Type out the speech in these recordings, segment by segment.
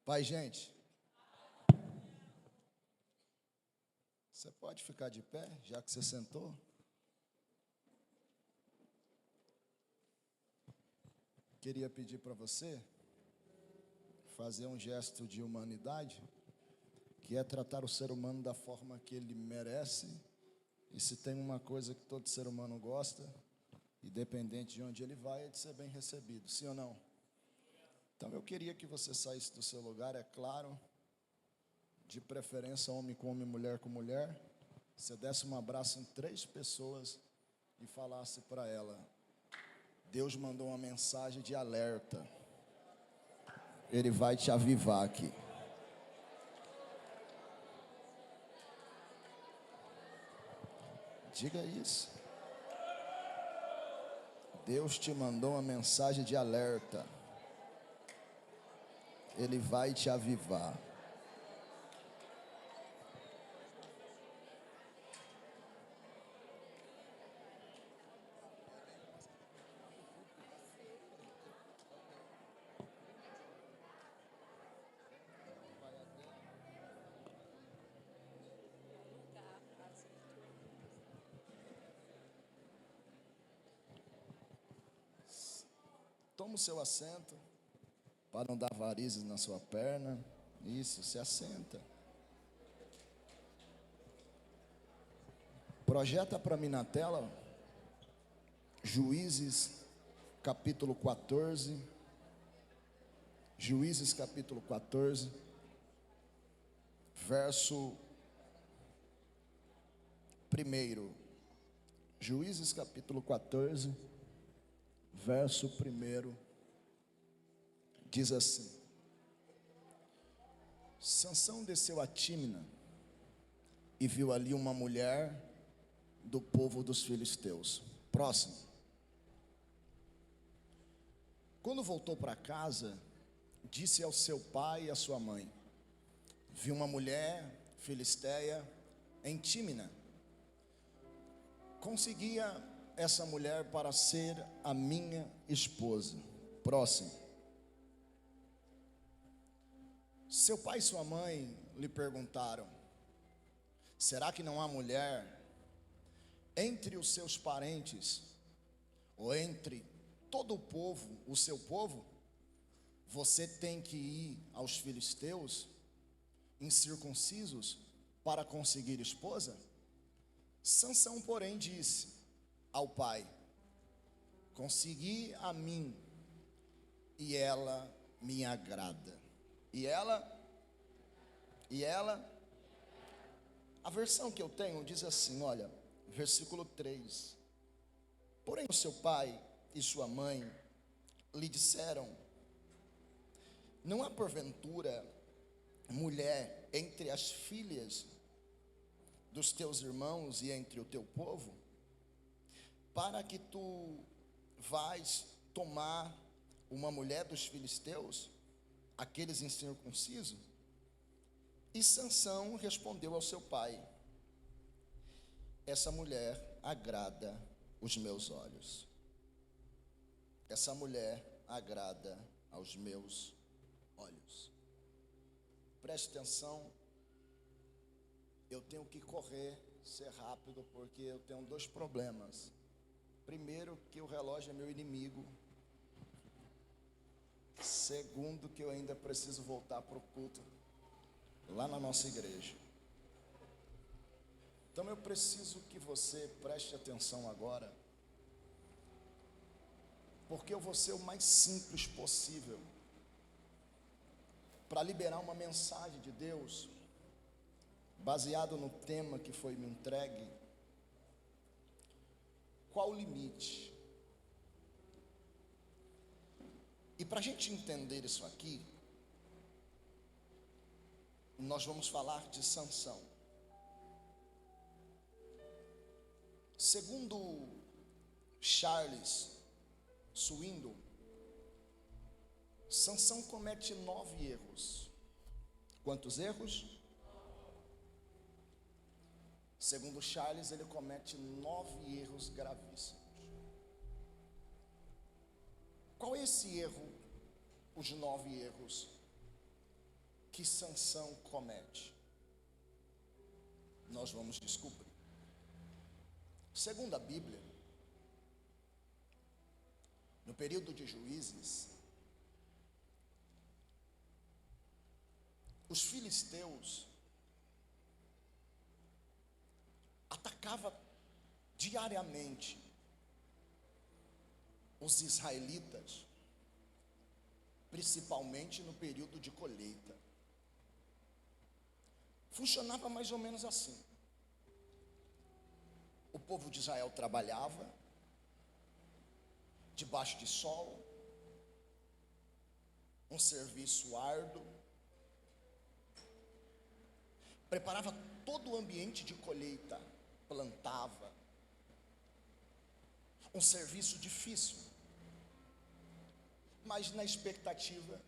Pai, gente, você pode ficar de pé, já que você sentou? Queria pedir para você fazer um gesto de humanidade, que é tratar o ser humano da forma que ele merece. E se tem uma coisa que todo ser humano gosta, independente de onde ele vai, é de ser bem recebido, sim ou não? Então eu queria que você saísse do seu lugar, é claro, de preferência homem com homem, mulher com mulher. Você desse um abraço em 3 pessoas e falasse para ela: Deus mandou uma mensagem de alerta. Ele vai te avivar aqui. Diga isso. Deus te mandou uma mensagem de alerta. Ele vai te avivar. Toma o seu assento, para não dar varizes na sua perna. Isso, se assenta. Projeta para mim na tela, Juízes capítulo 14. Juízes capítulo 14, verso 1. Juízes capítulo 14, verso 1, diz assim: Sansão desceu a Tímina e viu ali uma mulher do povo dos filisteus. Próximo. Quando voltou para casa, disse ao seu pai e à sua mãe: vi uma mulher filisteia em Tímina. Conseguia essa mulher para ser a minha esposa. Próximo. Seu pai e sua mãe lhe perguntaram: será que não há mulher entre os seus parentes, ou entre todo o povo, o seu povo? Você tem que ir aos filisteus incircuncisos para conseguir esposa? Sansão, porém, disse ao pai: consegui a mim, e ela me agrada. E ela, a versão que eu tenho diz assim, olha, versículo 3: porém o seu pai e sua mãe lhe disseram: não há porventura mulher entre as filhas dos teus irmãos e entre o teu povo, para que tu vais tomar uma mulher dos filisteus, aqueles incircuncisos? E Sansão respondeu ao seu pai: essa mulher agrada os meus olhos. Essa mulher agrada aos meus olhos. Preste atenção. Eu tenho que correr, ser rápido, porque eu tenho 2 problemas. Primeiro, que o relógio é meu inimigo. Segundo, que eu ainda preciso voltar para o culto lá na nossa igreja. Então eu preciso que você preste atenção agora, porque eu vou ser o mais simples possível para liberar uma mensagem de Deus baseado no tema que foi me entregue. Qual o limite? E para a gente entender isso aqui, nós vamos falar de Sansão. Segundo Charles Swindoll, Sansão comete 9 erros. Quantos erros? Segundo Charles, ele comete 9 erros gravíssimos. Qual é esse erro? Os 9 erros. que Sansão comete? Nós vamos descobrir. Segundo a Bíblia, no período de Juízes, os filisteus atacavam diariamente os israelitas, principalmente no período de colheita. Funcionava mais ou menos assim: o povo de Israel trabalhava debaixo de sol, um serviço árduo, preparava todo o ambiente de colheita, plantava, um serviço difícil, mas na expectativa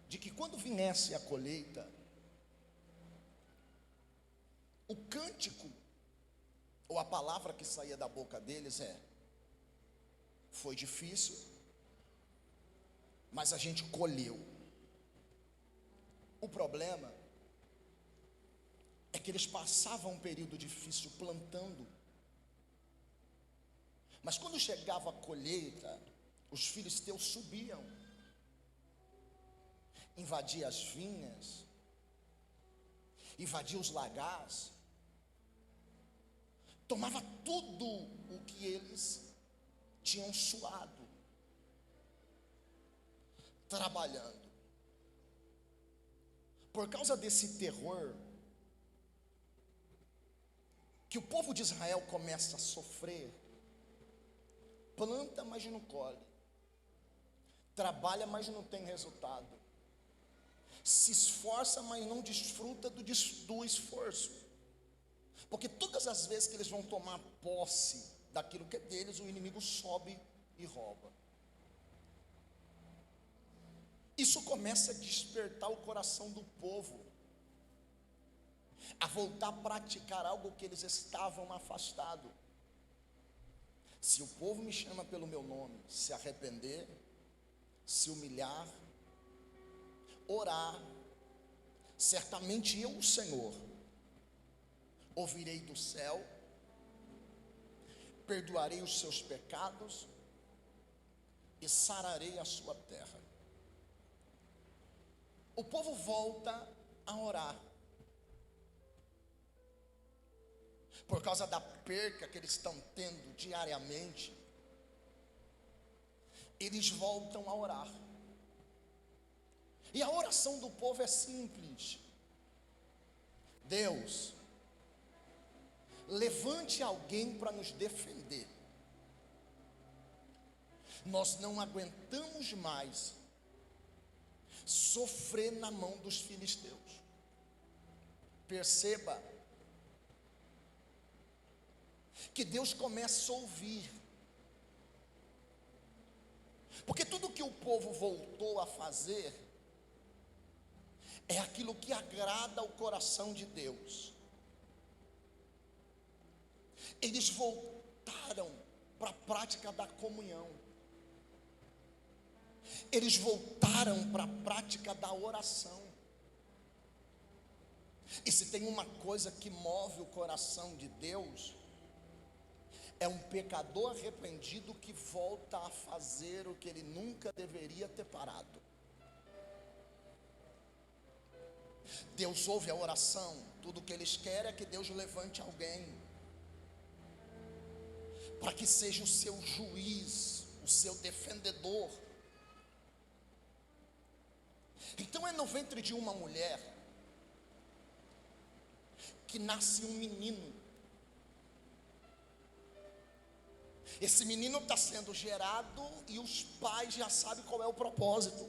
de que quando viesse a colheita, o cântico ou a palavra que saía da boca deles foi difícil, mas a gente colheu. O problema é que eles passavam um período difícil plantando, mas quando chegava a colheita, os filisteus subiam, invadiam as vinhas, invadiam os lagares, tomava tudo o que eles tinham suado, trabalhando. Por causa desse terror que o povo de Israel começa a sofrer, planta, mas não colhe, trabalha, mas não tem resultado, se esforça, mas não desfruta do esforço, porque todas as vezes que eles vão tomar posse daquilo que é deles, o inimigo sobe e rouba. Isso começa a despertar o coração do povo a voltar a praticar algo que eles estavam afastados. Se o povo me chama pelo meu nome, se arrepender, se humilhar, orar, certamente eu, o Senhor, ouvirei do céu, perdoarei os seus pecados e sararei a sua terra. O povo volta a orar, por causa da perca que eles estão tendo diariamente. Eles voltam a orar, e a oração do povo é simples: Deus, levante alguém para nos defender. Nós não aguentamos mais sofrer na mão dos filisteus. Perceba que Deus começa a ouvir, porque tudo que o povo voltou a fazer é aquilo que agrada ao coração de Deus. Eles voltaram para a prática da comunhão, eles voltaram para a prática da oração. E se tem uma coisa que move o coração de Deus, é um pecador arrependido que volta a fazer o que ele nunca deveria ter parado. Deus ouve a oração. Tudo o que eles querem é que Deus levante alguém para que seja o seu juiz, o seu defendedor. Então é no ventre de uma mulher que nasce um menino. Esse menino está sendo gerado e os pais já sabem qual é o propósito.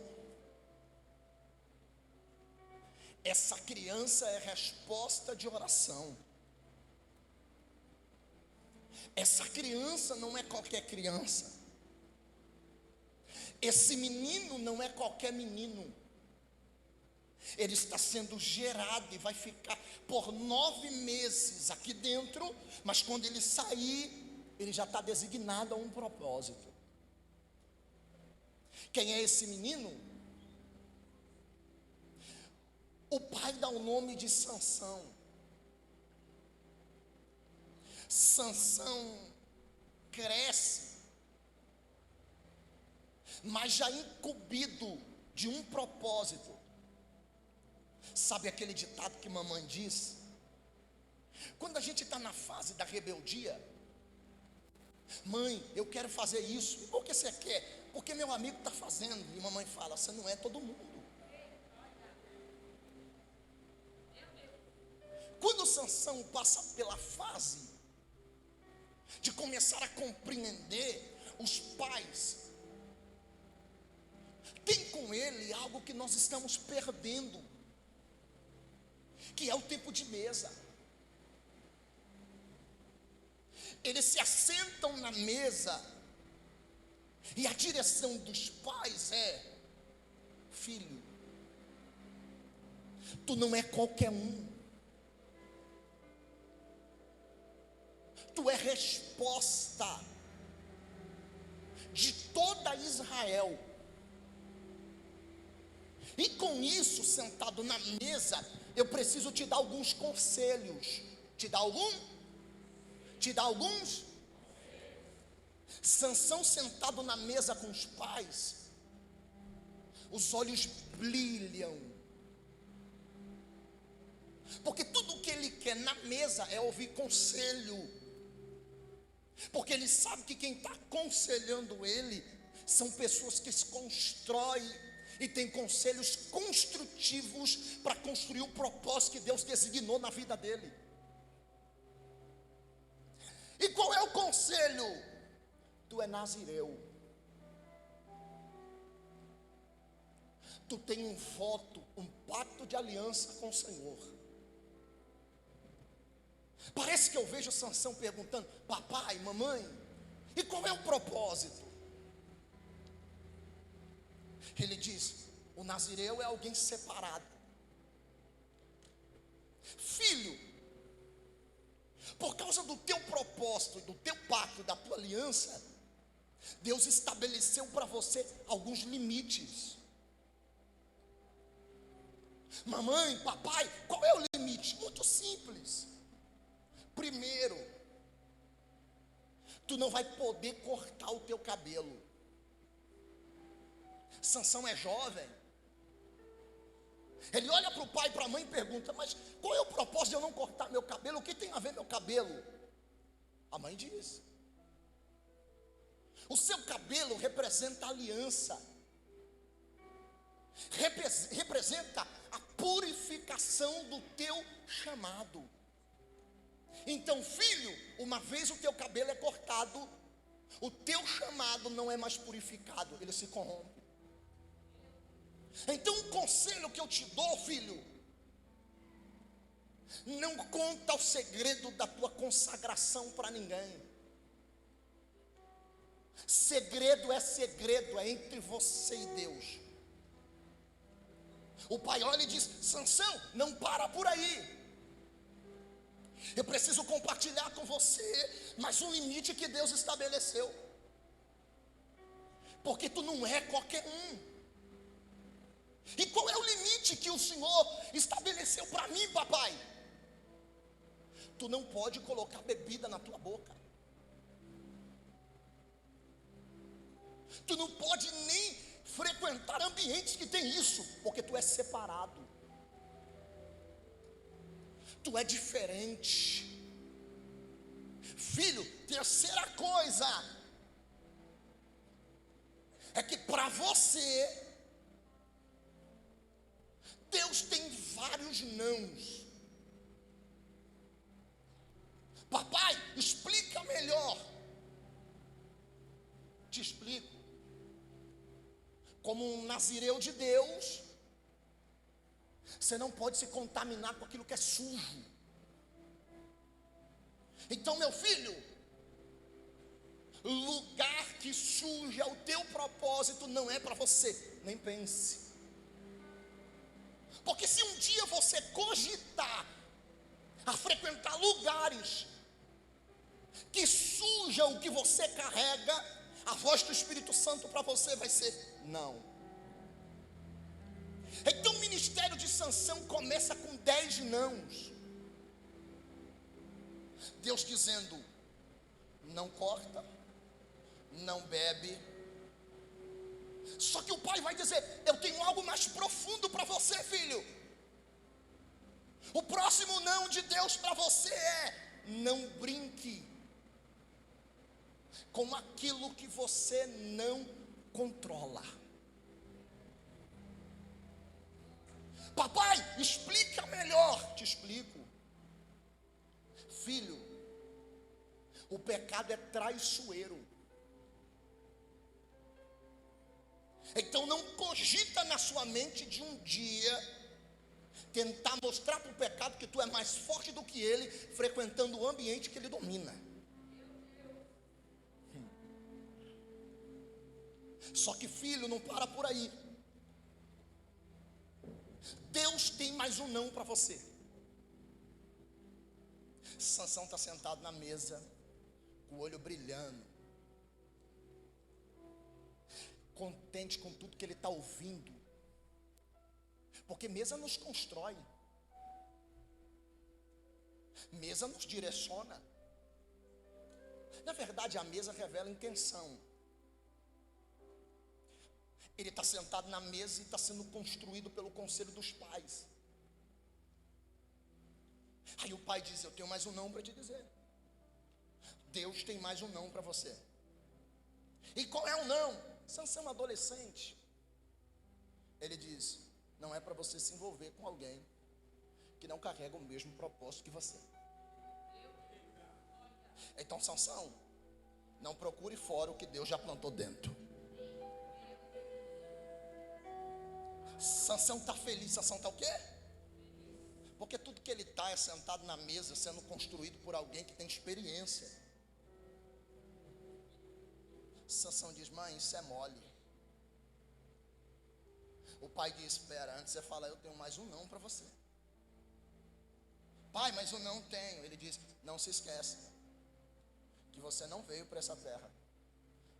Essa criança é resposta de oração. Essa criança não é qualquer criança. Esse menino não é qualquer menino. Ele está sendo gerado e vai ficar por 9 meses aqui dentro, mas quando ele sair, ele já está designado a um propósito. Quem é esse menino? O pai dá o nome de Sansão. Sansão cresce, mas já incumbido de um propósito. Sabe aquele ditado que mamãe diz? Quando a gente está na fase da rebeldia: mãe, eu quero fazer isso. E por que você quer? Porque meu amigo está fazendo. E mamãe fala: você não é todo mundo. Quando Sansão passa pela fase de começar a compreender, os pais têm com ele algo que nós estamos perdendo, que é o tempo de mesa. Eles se assentam na mesa e a direção dos pais é: filho, tu não é qualquer um, tu é resposta de toda Israel. E com isso, sentado na mesa, eu preciso te dar alguns conselhos. Te dar alguns? Sansão sentado na mesa com os pais, os olhos brilham, porque tudo que ele quer na mesa é ouvir conselho, porque ele sabe que quem está aconselhando ele são pessoas que se constroem e têm conselhos construtivos para construir o propósito que Deus designou na vida dele. E qual é o conselho? Tu é nazireu, tu tem um voto, um pacto de aliança com o Senhor. Parece que eu vejo Sansão perguntando: papai, mamãe, e qual é o propósito? Ele diz: o nazireu é alguém separado. Filho, por causa do teu propósito, do teu pacto, da tua aliança, Deus estabeleceu para você alguns limites. Mamãe, papai, qual é o limite? Muito simples. Primeiro, tu não vai poder cortar o teu cabelo. Sansão é jovem. Ele olha para o pai e para a mãe e pergunta: mas qual é o propósito de eu não cortar meu cabelo? O que tem a ver meu cabelo? A mãe diz: o seu cabelo representa a aliança, representa a purificação do teu chamado. Então, filho, uma vez o teu cabelo é cortado, o teu chamado não é mais purificado, ele se corrompe. Então, o conselho que eu te dou, filho: não conta o segredo da tua consagração para ninguém. Segredo é entre você e Deus. O pai olha e diz: Sansão, não para por aí. Eu preciso compartilhar com você mais um limite que Deus estabeleceu, porque tu não é qualquer um. E qual é o limite que o Senhor estabeleceu para mim, papai? Tu não pode colocar bebida na tua boca. Tu não pode nem frequentar ambientes que tem isso, porque tu é separado. Tu é diferente. Filho, terceira coisa é que para você Deus tem vários nãos. Papai, explica melhor. Te explico. Como um nazireu de Deus, você não pode se contaminar com aquilo que é sujo. Então, meu filho, lugar que suja o teu propósito não é para você, nem pense. Porque se um dia você cogitar a frequentar lugares que sujam o que você carrega, a voz do Espírito Santo para você vai ser: não. Então, ministério ministério de Sansão começa com 10 nãos. Deus dizendo: não corta, não bebe. Só que o pai vai dizer: eu tenho algo mais profundo para você, filho. O próximo não de Deus para você é: não brinque com aquilo que você não controla. Papai, explica melhor. Te explico. Filho, o pecado é traiçoeiro. Então não cogita na sua mente de um dia tentar mostrar para o pecado que tu é mais forte do que ele, frequentando o ambiente que ele domina. Só que, filho, não para por aí. Deus tem mais um não para você. Sansão está sentado na mesa, com o olho brilhando, contente com tudo que ele está ouvindo, porque mesa nos constrói, mesa nos direciona. Na verdade, a mesa revela intenção. Ele está sentado na mesa e está sendo construído pelo conselho dos pais. Aí o pai diz: eu tenho mais um não para te dizer. Deus tem mais um não para você. E qual é o não? Sansão adolescente. Ele diz: não é para você se envolver com alguém que não carrega o mesmo propósito que você. Então, Sansão, não procure fora o que Deus já plantou dentro. Sansão está feliz. Sansão está o quê? Porque tudo que ele está é sentado na mesa, sendo construído por alguém que tem experiência. Sansão diz: mãe, isso é mole. O pai diz: espera, antes você fala, eu tenho mais um não para você. Pai, mas eu não tenho. Ele diz: não se esqueça que você não veio para essa terra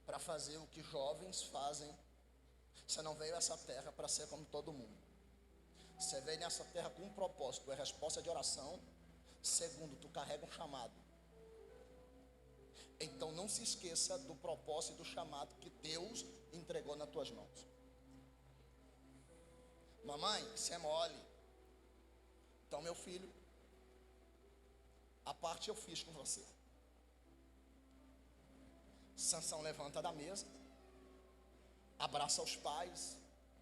para fazer o que jovens fazem. Você não veio a essa terra para ser como todo mundo. Você veio nessa terra com um propósito: é resposta de oração. Segundo, tu carrega um chamado. Então não se esqueça do propósito e do chamado que Deus entregou nas tuas mãos. Mamãe, isso é mole. Então, meu filho, a parte eu fiz com você. Sansão levanta da mesa, abraça os pais,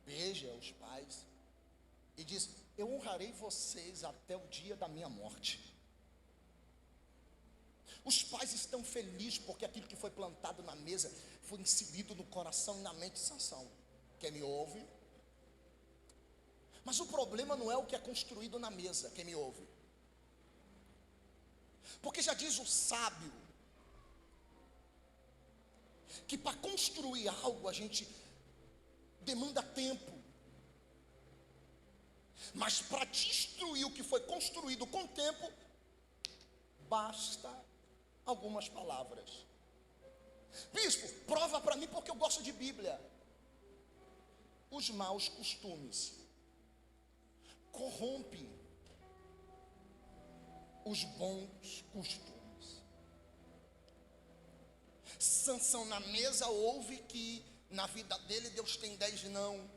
beija os pais e diz: eu honrarei vocês até o dia da minha morte. Os pais estão felizes porque aquilo que foi plantado na mesa foi inserido no coração e na mente de Sansão. Quem me ouve? Mas o problema não é o que é construído na mesa. Quem me ouve? Porque já diz o sábio que para construir algo a gente demanda tempo, mas para destruir o que foi construído com tempo basta algumas palavras. Bispo, prova para mim, porque eu gosto de Bíblia. Os maus costumes corrompem os bons costumes. Sansão na mesa ouve que na vida dele Deus tem 10 não.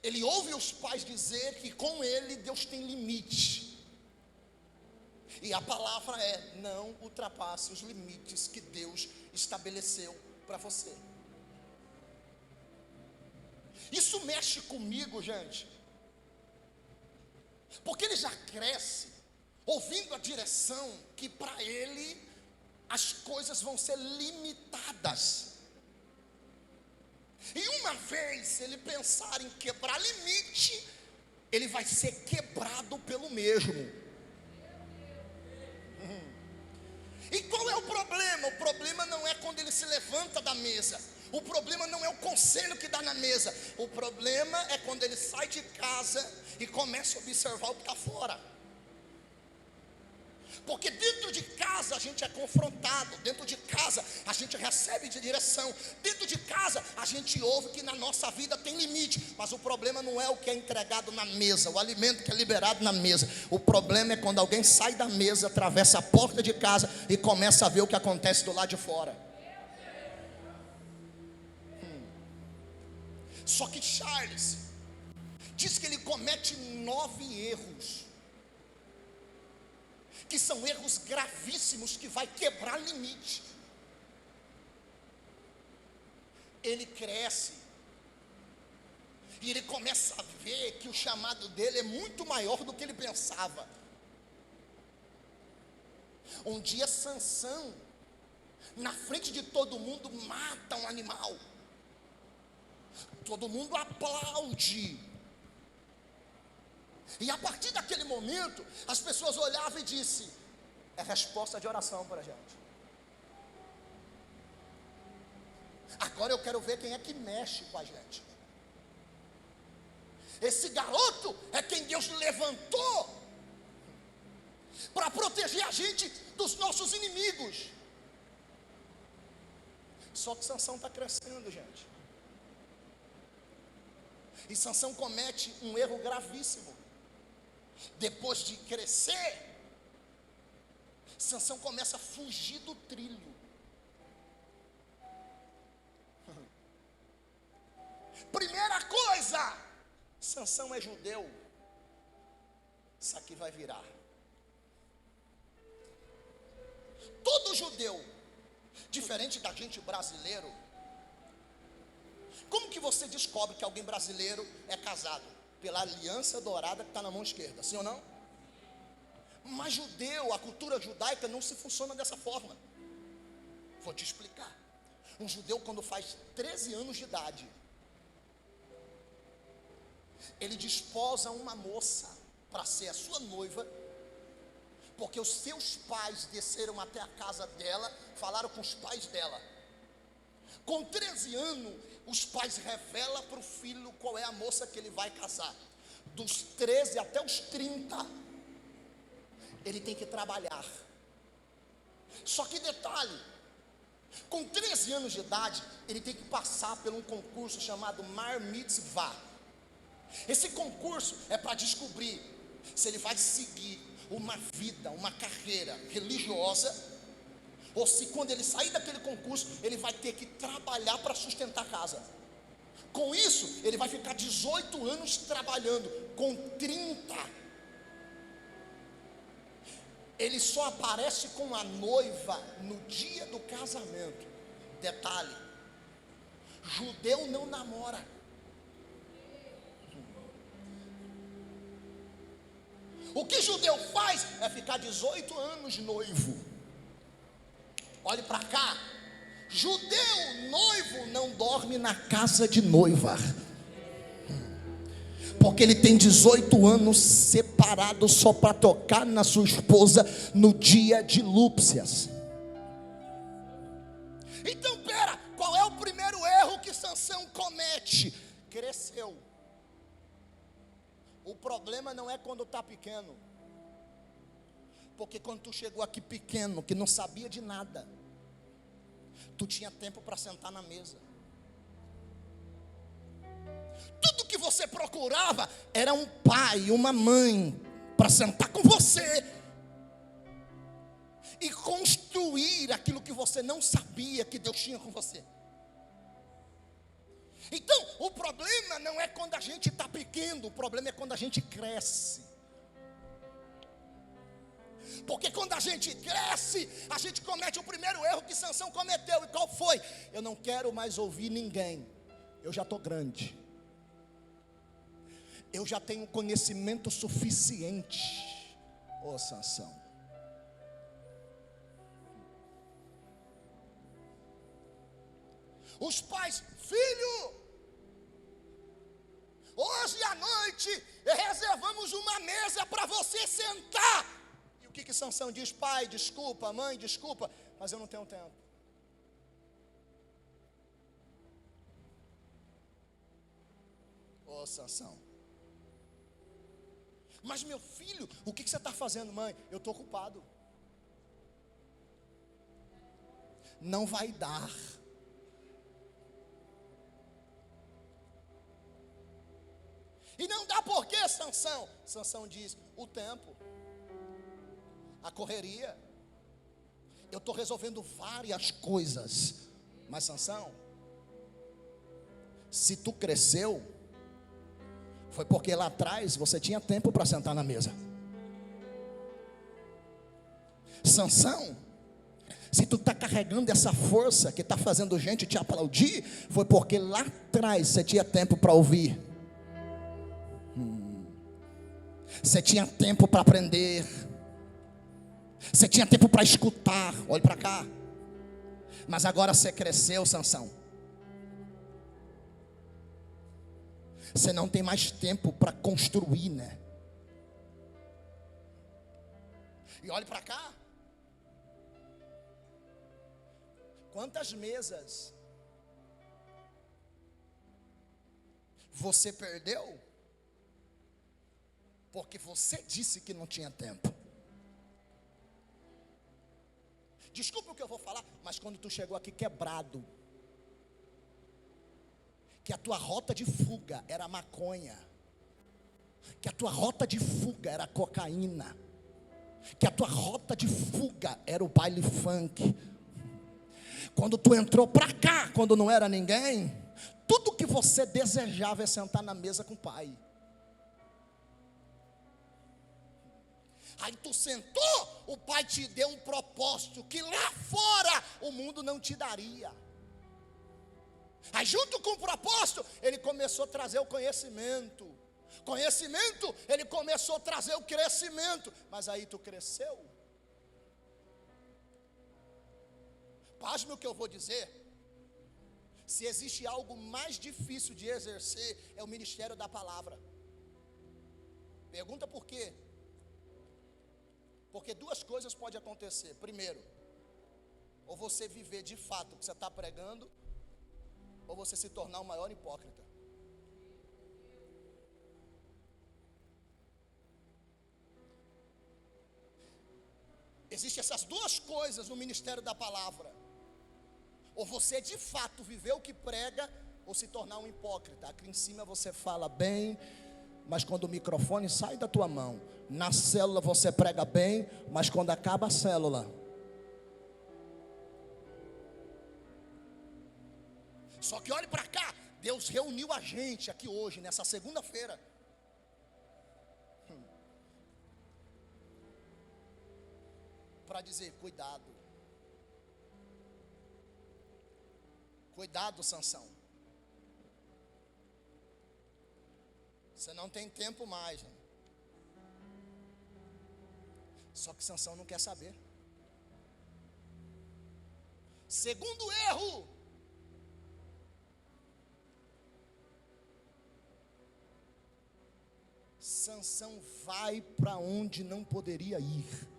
Ele ouve os pais dizer que com ele Deus tem limite. E a palavra é: não ultrapasse os limites que Deus estabeleceu para você. Isso mexe comigo, gente, porque ele já cresce ouvindo a direção que para ele as coisas vão ser limitadas. E uma vez ele pensar em quebrar limite, ele vai ser quebrado pelo mesmo. E qual é o problema? O problema não é quando ele se levanta da mesa. O problema não é o conselho que dá na mesa. O problema é quando ele sai de casa e começa a observar o que está fora. Porque dentro de casa a gente é confrontado. Dentro de casa a gente recebe de direção. Dentro de casa, a gente ouve que na nossa vida tem limite. Mas o problema não é o que é entregado na mesa, o alimento que é liberado na mesa. O problema é quando alguém sai da mesa, atravessa a porta de casa e começa a ver o que acontece do lado de fora. Só que Charles diz que ele comete 9 erros, que são erros gravíssimos, que vai quebrar limite. Ele cresce e ele começa a ver que o chamado dele é muito maior do que ele pensava. Um dia Sansão, na frente de todo mundo, mata um animal. Todo mundo aplaude. E a partir daquele momento, as pessoas olhavam e disseram: é resposta de oração para a gente. Agora eu quero ver quem é que mexe com a gente. Esse garoto é quem Deus levantou para proteger a gente dos nossos inimigos. Só que Sansão está crescendo, gente. E Sansão comete um erro gravíssimo. Depois de crescer, Sansão começa a fugir do trilho. Primeira coisa, Sansão é judeu. Isso aqui vai virar. Todo judeu, diferente da gente brasileiro. Como que você descobre que alguém brasileiro é casado? Pela aliança dourada que está na mão esquerda, sim ou não? Mas judeu, a cultura judaica não se funciona dessa forma. Vou te explicar. Um judeu, quando faz 13 anos de idade, ele desposa uma moça para ser a sua noiva, porque os seus pais desceram até a casa dela, falaram com os pais dela. Com 13 anos, os pais revelam para o filho qual é a moça que ele vai casar. Dos 13 até os 30, ele tem que trabalhar. Só que detalhe, com 13 anos de idade, ele tem que passar por um concurso chamado Bar Mitzvah. Esse concurso é para descobrir se ele vai seguir uma vida, uma carreira religiosa, ou se quando ele sair daquele concurso, ele vai ter que trabalhar para sustentar a casa. Com isso, ele vai ficar 18 anos trabalhando. Com 30, ele só aparece com a noiva no dia do casamento. Detalhe: judeu não namora. O que judeu faz é ficar 18 anos noivo. Olhe para cá. Judeu noivo não dorme na casa de noiva, porque ele tem 18 anos separado só para tocar na sua esposa no dia de núpcias. Então, pera, qual é o primeiro erro que Sansão comete? Cresceu. O problema não é quando está pequeno, porque quando tu chegou aqui pequeno, que não sabia de nada, tu tinha tempo para sentar na mesa. Tudo que você procurava era um pai, uma mãe para sentar com você e construir aquilo que você não sabia que Deus tinha com você. Então, o problema não é quando a gente está pequeno, o problema é quando a gente cresce. Porque quando a gente cresce, a gente comete o primeiro erro que Sansão cometeu. E qual foi? Eu não quero mais ouvir ninguém. Eu já estou grande. Eu já tenho conhecimento suficiente. Ô Sansão. Os pais: filho, hoje à noite reservamos uma mesa para você sentar. E o que Sansão diz? Pai, desculpa, mãe, desculpa, mas eu não tenho tempo. Ô Sansão. Mas meu filho, o que você está fazendo, mãe? Eu estou ocupado. não vai dar. E não dá por quê, Sansão? Sansão diz: o tempo, a correria, eu estou resolvendo várias coisas. Mas Sansão, se tu cresceu, foi porque lá atrás você tinha tempo para sentar na mesa. Sansão, se tu está carregando essa força que está fazendo gente te aplaudir, foi porque lá atrás você tinha tempo para ouvir. Você tinha tempo para aprender. Você tinha tempo para escutar. Olhe para cá. Mas agora você cresceu, Sansão. Você não tem mais tempo para construir, né? E olhe para cá. Quantas mesas você perdeu porque você disse que não tinha tempo? Desculpa o que eu vou falar, mas quando tu chegou aqui quebrado, que a tua rota de fuga era maconha, que a tua rota de fuga era cocaína, que a tua rota de fuga era o baile funk. Quando tu entrou para cá, quando não era ninguém, tudo que você desejava é sentar na mesa com o pai. Aí tu sentou, o pai te deu um propósito que lá fora o mundo não te daria. Aí junto com o propósito, ele começou a trazer o conhecimento. Conhecimento, ele começou a trazer o crescimento. Mas aí tu cresceu. Pasme o que eu vou dizer. Se existe algo mais difícil de exercer, é o ministério da palavra. Pergunta por quê? Porque duas coisas podem acontecer. Primeiro, ou você viver de fato o que você está pregando, ou você se tornar o maior hipócrita. Existem essas duas coisas no ministério da palavra. Ou você de fato viver o que prega, ou se tornar um hipócrita. Aqui em cima você fala bem, mas quando o microfone sai da tua mão, na célula você prega bem, mas quando acaba a célula, só que olhe para cá, Deus reuniu a gente aqui hoje, nessa segunda-feira, para dizer: cuidado, cuidado, Sansão, você não tem tempo mais, né? Só que Sansão não quer saber. Segundo erro, Sansão vai para onde não poderia ir.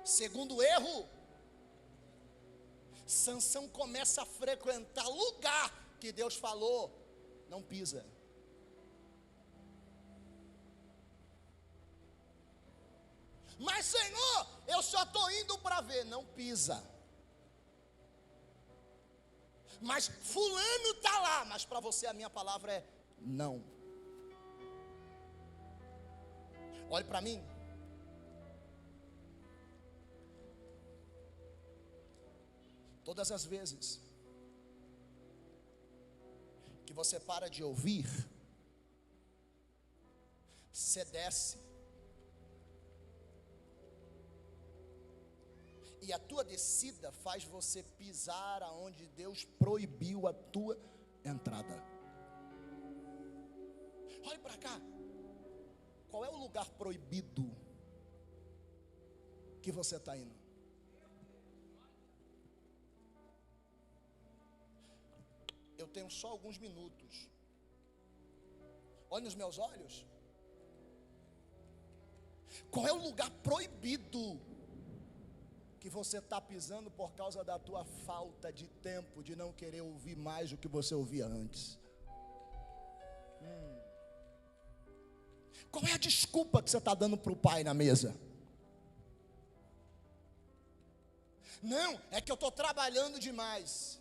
Segundo erro, Sansão começa a frequentar lugar que Deus falou: não pisa. Mas Senhor, eu só estou indo para ver. Não pisa. Mas fulano está lá. Mas para você a minha palavra é não. Olhe para mim. Todas as vezes que você para de ouvir, você desce. E a tua descida faz você pisar aonde Deus proibiu a tua entrada. Olhe para cá. Qual é o lugar proibido que você está indo? Eu tenho só alguns minutos. Olhe nos meus olhos. Qual é o lugar proibido que você está pisando por causa da tua falta de tempo, de não querer ouvir mais do que você ouvia antes? Qual é a desculpa que você está dando para o pai na mesa? Não, é que eu estou trabalhando demais.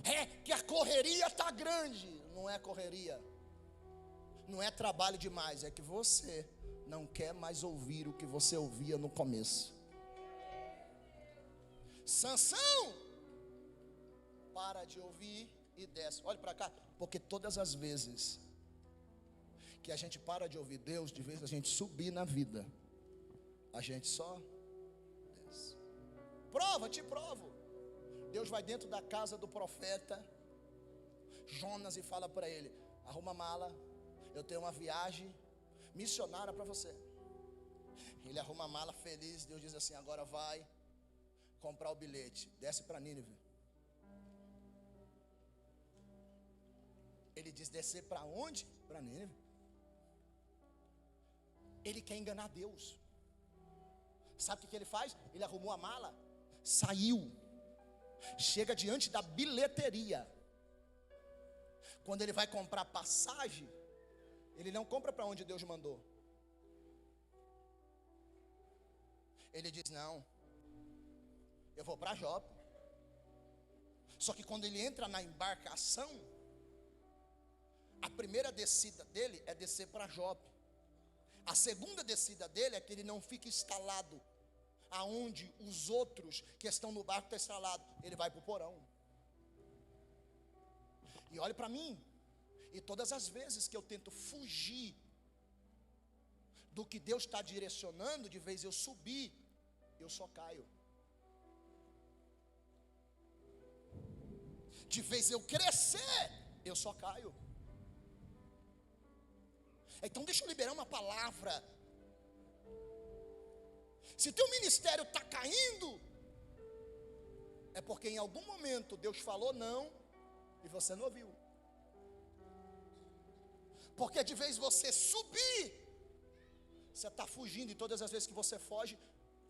É que a correria está grande. Não é correria. Não é trabalho demais. É que você não quer mais ouvir o que você ouvia no começo. Sansão, para de ouvir e desce. Olha para cá, porque todas as vezes que a gente para de ouvir Deus, de vez a gente subir na vida, a gente só desce. Prova, te provo. Deus vai dentro da casa do profeta Jonas e fala para ele: arruma a mala, eu tenho uma viagem missionária para você. Ele arruma a mala feliz. Deus diz assim: agora vai comprar o bilhete, desce para Nínive. Ele diz: descer para onde? Para Nínive. Ele quer enganar Deus. Sabe o que ele faz? Ele arrumou a mala, saiu, chega diante da bilheteria. Quando ele vai comprar passagem, ele não compra para onde Deus mandou. Ele diz: não, eu vou para Jope. Só que quando ele entra na embarcação, a primeira descida dele é descer para Jope. A segunda descida dele é que ele não fica instalado aonde os outros que estão no barco estão instalados. Ele vai para o porão. E olhe para mim. E todas as vezes que eu tento fugir do que Deus está direcionando, de vez eu subir, eu só caio. De vez eu crescer, eu só caio. Então deixa eu liberar uma palavra. Se teu ministério está caindo, é porque em algum momento Deus falou não e você não ouviu. Porque de vez você subir, você está fugindo, e todas as vezes que você foge,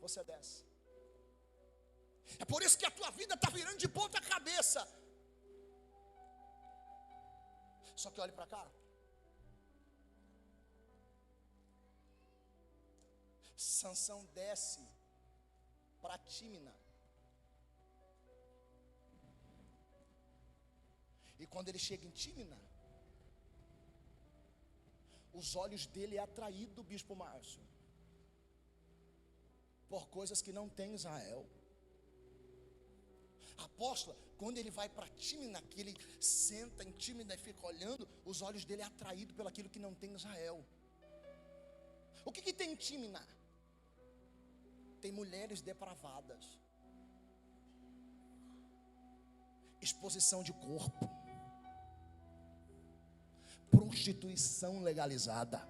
você desce. É por isso que a tua vida está virando de ponta cabeça. Só que olhe para cá. Sansão desce para Tímina. E quando ele chega em Tímina, os olhos dele é atraído, bispo Márcio, por coisas que não tem Israel. Apóstolo, quando ele vai para Tímina, que ele senta em Tímina e fica olhando, os olhos dele é atraído pelo aquilo que não tem Israel. O que tem em Tímina? Tem mulheres depravadas, exposição de corpo, prostituição legalizada.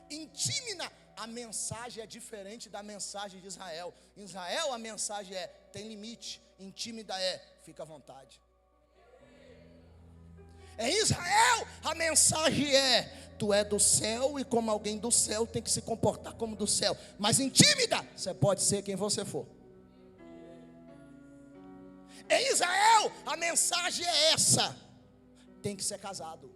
Em Tímina, a mensagem é diferente da mensagem de Israel. Em Israel a mensagem é: tem limite. Em Tímina é: fica à vontade. Em Israel a mensagem é: tu é do céu, e como alguém do céu tem que se comportar como do céu. Mas em Tímina, você pode ser quem você for. Em Israel a mensagem é essa: tem que ser casado.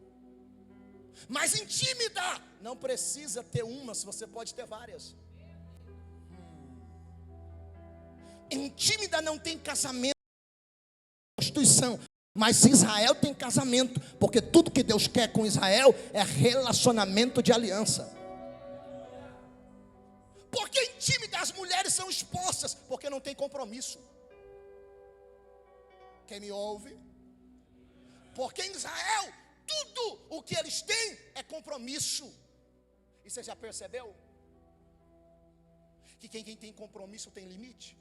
Mas em Tímina não precisa ter uma, se você pode ter várias. Em Tímina não tem casamento, prostituição. Mas Israel tem casamento, porque tudo que Deus quer com Israel é relacionamento de aliança. Porque em Tímina as mulheres são expostas, porque não tem compromisso. Quem me ouve? Porque em Israel tudo o que eles têm é compromisso. E você já percebeu que quem tem compromisso tem limite?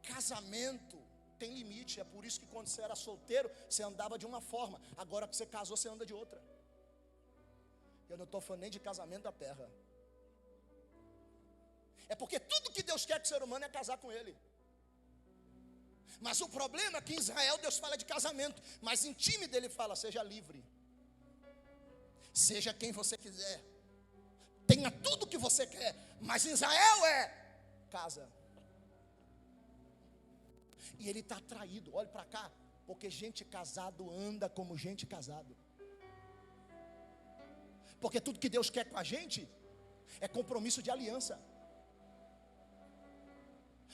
Casamento tem limite. É por isso que quando você era solteiro, você andava de uma forma. Agora que você casou, você anda de outra. Eu não estou falando nem de casamento da terra. É porque tudo que Deus quer que o ser humano é casar com Ele. Mas o problema é que em Israel Deus fala de casamento, mas em Tímina Ele fala: seja livre, seja quem você quiser, tenha tudo que você quer. Mas em Israel é casa. E ele está atraído, olha para cá, porque gente casado anda como gente casado. Porque tudo que Deus quer com a gente é compromisso de aliança.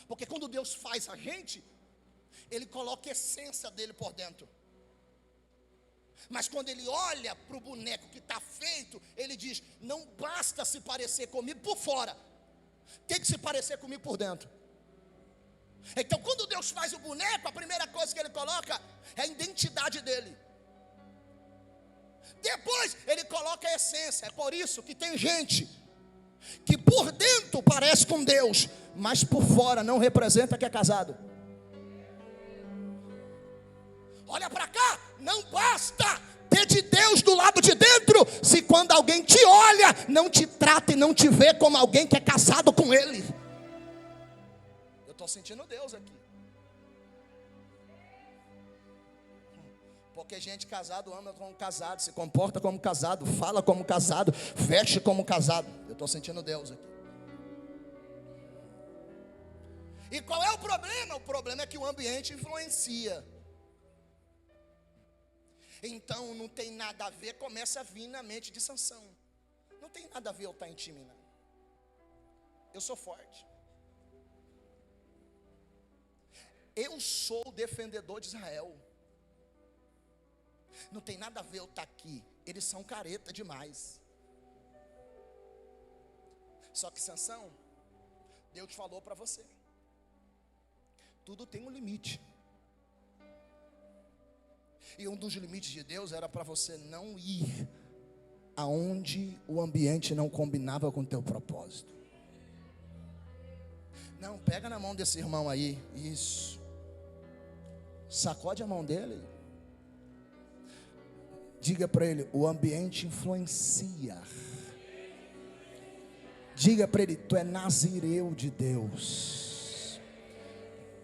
Porque quando Deus faz a gente, Ele coloca a essência dele por dentro. Mas quando Ele olha para o boneco que está feito, Ele diz: não basta se parecer comigo por fora, tem que se parecer comigo por dentro. Então quando Deus faz o boneco, a primeira coisa que Ele coloca é a identidade dele. Depois Ele coloca a essência. É por isso que tem gente que por dentro parece com Deus, mas por fora não representa que é casado. Olha para cá, não basta ter de Deus do lado de dentro, se quando alguém te olha, não te trata e não te vê como alguém que é casado com Ele. Eu estou sentindo Deus aqui. Porque gente casado anda como casado, se comporta como casado, fala como casado, veste como casado. Eu estou sentindo Deus aqui. E qual é o problema? O problema é que o ambiente influencia. Então não tem nada a ver, começa a vir na mente de Sansão. Não tem nada a ver eu estar em time, não. Eu sou forte. Eu sou o defendedor de Israel. Não tem nada a ver eu estar aqui. Eles são careta demais. Só que Sansão, Deus falou para você: tudo tem um limite. E um dos limites de Deus era para você não ir aonde o ambiente não combinava com o teu propósito. Não, pega na mão desse irmão aí. Isso. Sacode a mão dele. Diga para ele: o ambiente influencia. Diga para ele: tu é nazireu de Deus.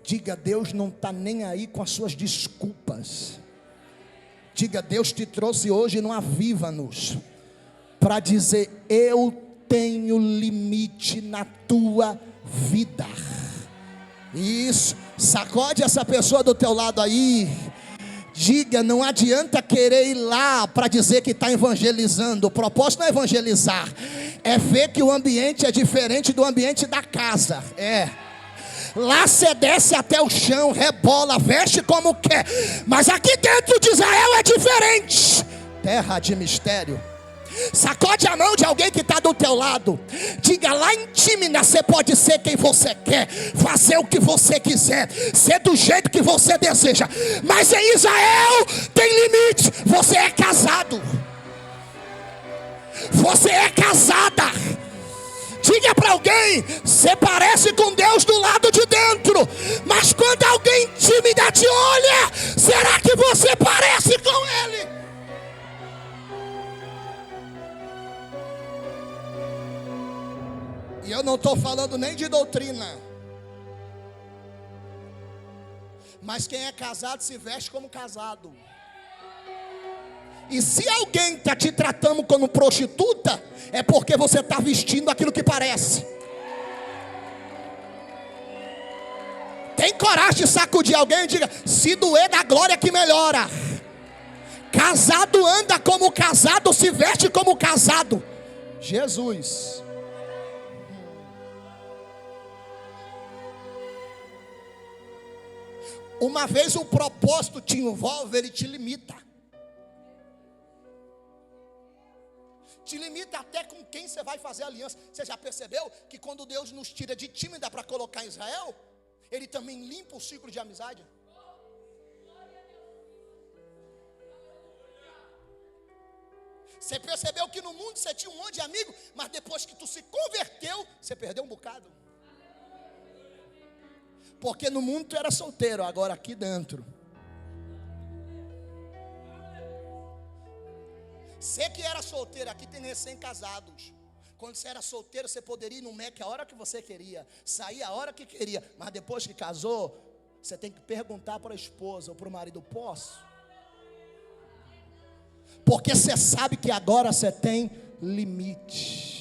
Diga: Deus não está nem aí com as suas desculpas. Diga: Deus te trouxe hoje no Aviva-nos para dizer: eu tenho limite na tua vida. Isso. Sacode essa pessoa do teu lado aí. Diga: não adianta querer ir lá para dizer que está evangelizando. O propósito não é evangelizar, é ver que o ambiente é diferente do ambiente da casa. Lá você desce até o chão, rebola, veste como quer, mas aqui dentro de Israel é diferente. Terra de mistério. Sacode a mão de alguém que está do teu lado. Diga: lá em Tímina você pode ser quem você quer, fazer o que você quiser, ser do jeito que você deseja, mas em Israel tem limite. Você é casado. Você é casada. Diga para alguém: você parece com Deus do lado de dentro, mas quando alguém tímida te olha, será que você parece com Ele? E eu não estou falando nem de doutrina, mas quem é casado se veste como casado. E se alguém está te tratando como prostituta, é porque você está vestindo aquilo que parece. Tem coragem de sacudir alguém e diga: se doer da glória que melhora. Casado anda como casado, se veste como casado. Jesus. Uma vez o propósito te envolve, ele te limita. Te limita até com quem você vai fazer aliança. Você já percebeu que quando Deus nos tira de Tímina para colocar em Israel, Ele também limpa o ciclo de amizade? Você percebeu que no mundo você tinha um monte de amigo, mas depois que tu se converteu, você perdeu um bocado? Porque no mundo tu era solteiro, agora aqui dentro. Você que era solteiro, aqui tem recém-casados. Quando você era solteiro, você poderia ir no Mac a hora que você queria, sair a hora que queria, mas depois que casou, você tem que perguntar para a esposa ou para o marido: posso? Porque você sabe que agora você tem limite.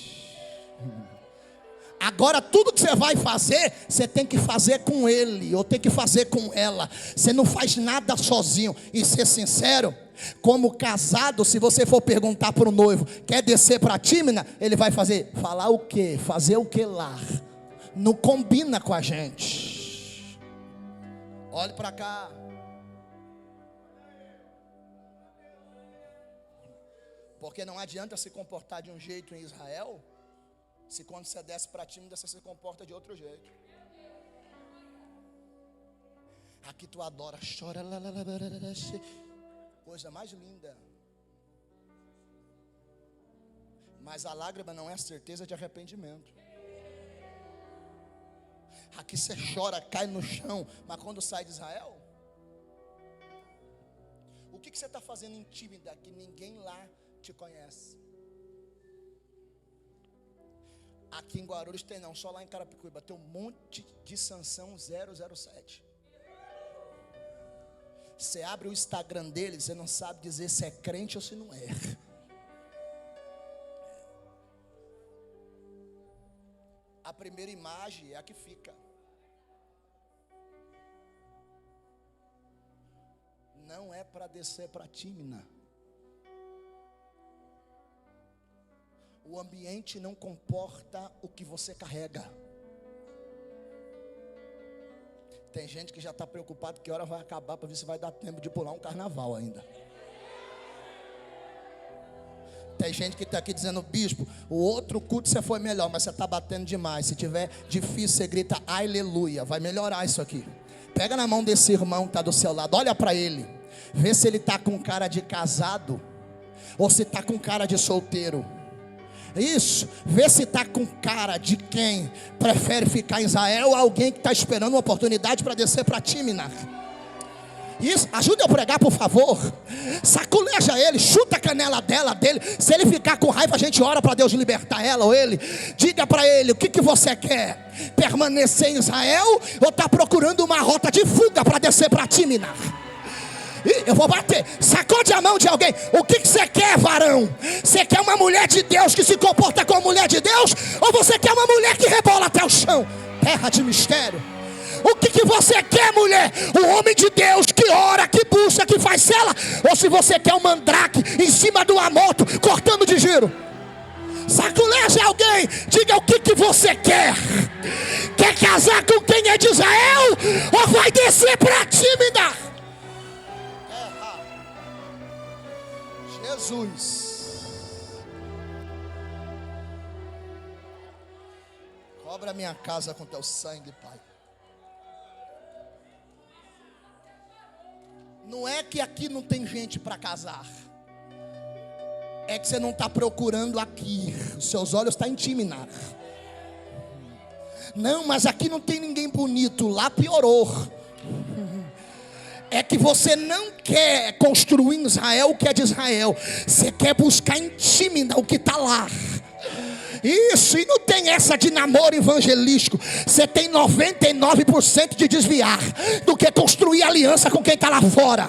Agora tudo que você vai fazer, você tem que fazer com ele, ou tem que fazer com ela. Você não faz nada sozinho. E ser sincero, Como casado, se você for perguntar para o noivo, quer descer para Tímina? Ele vai falar o quê? Fazer o que lá? Não combina com a gente. Olhe para cá. Porque não adianta se comportar de um jeito em Israel, se quando você desce para Tímina, você se comporta de outro jeito. Aqui tu adora, chora, coisa mais linda. Mas a lágrima não é a certeza de arrependimento. Aqui você chora, cai no chão, mas quando sai de Israel, o que você está fazendo em Tímina que ninguém lá te conhece? Aqui em Guarulhos tem não, só lá em Carapicuíba tem um monte de Sansão 007. Você abre o Instagram dele, você não sabe dizer se é crente ou se não é. A primeira imagem é a que fica. Não é para descer para Tímina. O ambiente não comporta o que você carrega. Tem gente que já está preocupado que hora vai acabar para ver se vai dar tempo de pular um carnaval ainda. Tem gente que está aqui dizendo, bispo, o outro culto você foi melhor, mas você está batendo demais. Se tiver difícil, você grita aleluia, vai melhorar isso aqui. Pega na mão desse irmão que está do seu lado, olha para ele, vê se ele está com cara de casado ou se está com cara de solteiro. Isso, vê se está com cara de quem prefere ficar em Israel ou alguém que está esperando uma oportunidade para descer para Tímina. Isso, ajuda eu a pregar, por favor. Saculeja ele, chuta a canela dele. Se ele ficar com raiva, a gente ora para Deus libertar ela ou ele. Diga para ele, o que você quer? Permanecer em Israel ou está procurando uma rota de fuga para descer para Tímina? Eu vou bater, sacode a mão de alguém. O que você quer, varão? Você quer uma mulher de Deus que se comporta como mulher de Deus? Ou você quer uma mulher que rebola até o chão? Terra de mistério. O que você quer, mulher? O homem de Deus que ora, que busca, que faz cela? Ou se você quer um mandrake em cima de uma moto, cortando de giro? Saculeja alguém, diga o que você quer. Quer casar com quem é de Israel? Ou vai descer para Tímina? Jesus, cobra a minha casa com teu sangue, Pai. Não é que aqui não tem gente para casar, é que você não está procurando aqui, os seus olhos estão em Tímina. Não, mas aqui não tem ninguém bonito, lá piorou. É que você não quer construir em Israel o que é de Israel. Você quer buscar em Tímina o que está lá. Isso, e não tem essa de namoro evangelístico. Você tem 99% de desviar do que construir aliança com quem está lá fora.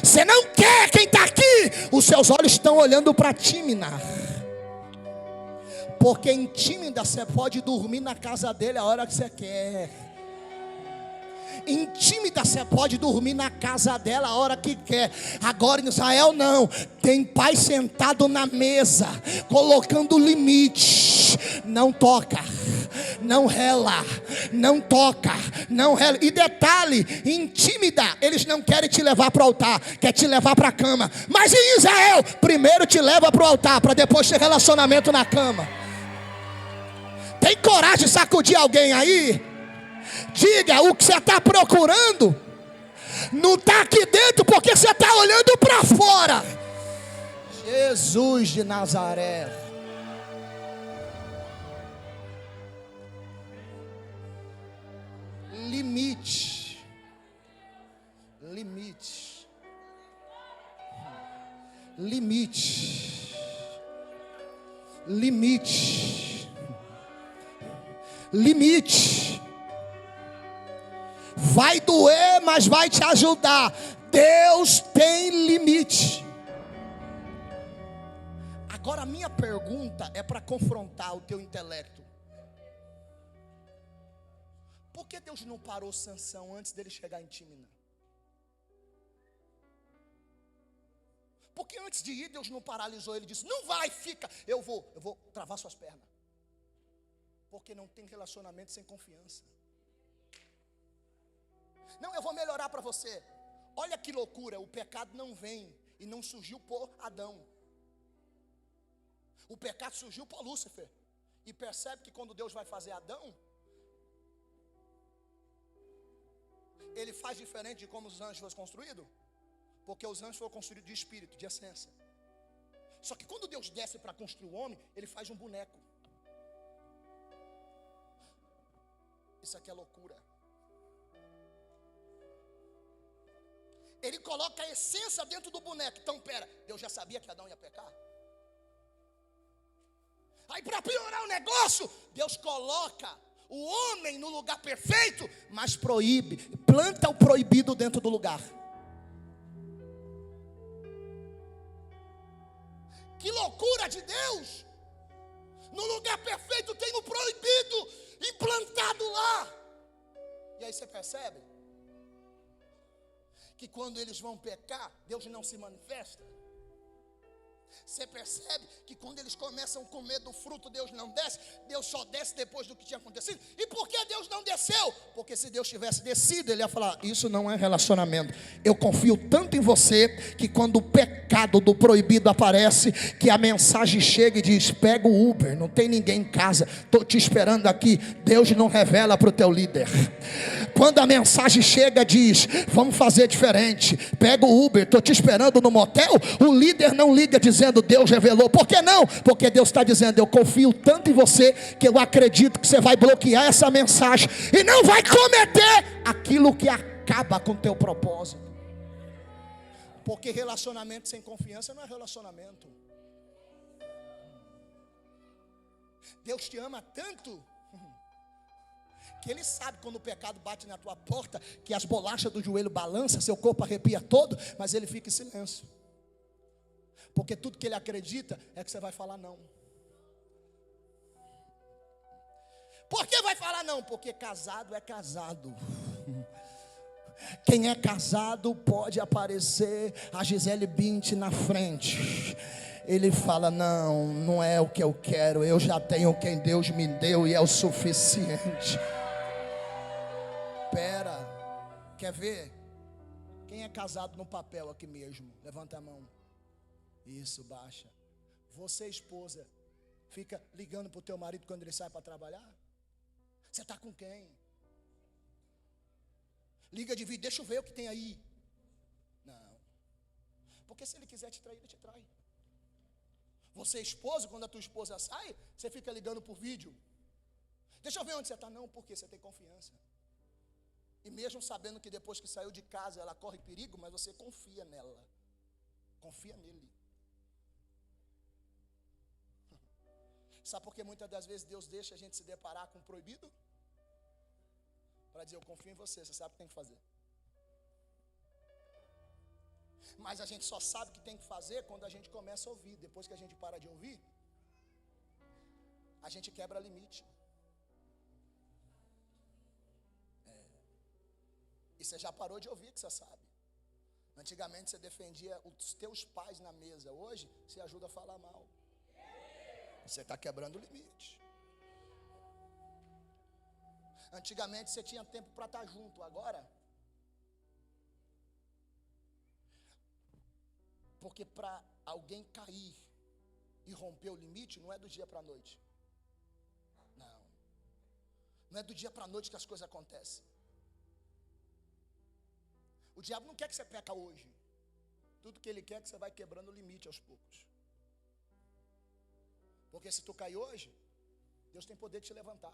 Você não quer quem está aqui. Os seus olhos estão olhando para Tímina. Porque em Tímina você pode dormir na casa dele a hora que você quer. Em Tímina você pode dormir na casa dela a hora que quer. Agora em Israel não. Tem pai sentado na mesa, colocando limite. Não toca, não rela, não toca, não rela. E detalhe, em Tímina eles não querem te levar para o altar, quer te levar para a cama. Mas em Israel, primeiro te leva para o altar, para depois ter relacionamento na cama. Tem coragem de sacudir alguém aí? Diga, o que você está procurando não está aqui dentro, porque você está olhando para fora. Jesus de Nazaré. Limite. Limite. Limite. Limite. Limite. Vai doer, mas vai te ajudar. Deus tem limite. Agora a minha pergunta é para confrontar o teu intelecto. Por que Deus não parou Sansão antes dele chegar em Tímina? Porque antes de ir, Deus não paralisou. Ele disse, não vai, fica. Eu vou travar suas pernas. Porque não tem relacionamento sem confiança. Não, eu vou melhorar para você. Olha que loucura, o pecado não vem e não surgiu por Adão. O pecado surgiu por Lúcifer. E percebe que quando Deus vai fazer Adão, ele faz diferente de como os anjos foram construídos. Porque os anjos foram construídos de espírito, de essência. Só que quando Deus desce para construir o homem, ele faz um boneco. Isso aqui é loucura. Ele coloca a essência dentro do boneco. Então, pera, Deus já sabia que Adão ia pecar? Aí, para piorar o negócio, Deus coloca o homem no lugar perfeito, mas proíbe, planta o proibido dentro do lugar. Que loucura de Deus! No lugar perfeito tem o proibido implantado lá. E aí você percebe que quando eles vão pecar, Deus não se manifesta. Você percebe que quando eles começam a comer do fruto, Deus não desce. Deus só desce depois do que tinha acontecido. E por que Deus não desceu? Porque se Deus tivesse descido, Ele ia falar, isso não é relacionamento. Eu confio tanto em você, que quando o pecado do proibido aparece, que a mensagem chega e diz, pega o Uber, não tem ninguém em casa, estou te esperando aqui. Deus não revela para o teu líder. Quando a mensagem chega, diz, vamos fazer diferente, pega o Uber, estou te esperando no motel. O líder não liga dizendo, Deus revelou. Por que não? Porque Deus está dizendo, eu confio tanto em você, que eu acredito que você vai bloquear essa mensagem e não vai cometer aquilo que acaba com o teu propósito. Porque relacionamento sem confiança não é relacionamento. Deus te ama tanto que Ele sabe quando o pecado bate na tua porta, que as bolachas do joelho balançam, seu corpo arrepia todo, mas Ele fica em silêncio. Porque tudo que Ele acredita é que você vai falar não. Por que vai falar não? Porque casado é casado. Quem é casado pode aparecer a Gisele Bündchen na frente. Ele fala, não é o que eu quero. Eu já tenho quem Deus me deu e é o suficiente. Pera, quer ver? Quem é casado no papel aqui mesmo? Levanta a mão. Isso, baixa. Você, esposa, fica ligando para o teu marido quando ele sai para trabalhar? Você está com quem? Liga de vídeo, deixa eu ver o que tem aí. Não. Porque se ele quiser te trair, ele te trai. Você, esposo, quando a tua esposa sai, você fica ligando por vídeo. Deixa eu ver onde você está. Não, porque você tem confiança. E mesmo sabendo que depois que saiu de casa ela corre perigo, mas você confia nela. Confia nele. Sabe por que muitas das vezes Deus deixa a gente se deparar com o proibido? Para dizer, eu confio em você, você sabe o que tem que fazer. Mas a gente só sabe o que tem que fazer quando a gente começa a ouvir. Depois que a gente para de ouvir, a gente quebra limite. E você já parou de ouvir, que você sabe. Antigamente você defendia os teus pais na mesa. Hoje você ajuda a falar mal. Você está quebrando o limite. Antigamente você tinha tempo para estar junto. Agora, porque para alguém cair e romper o limite, não é do dia para a noite. Não é do dia para a noite que as coisas acontecem. O diabo não quer que você peca hoje. Tudo que ele quer é que você vai quebrando o limite aos poucos. Porque se tu cair hoje, Deus tem poder de te levantar.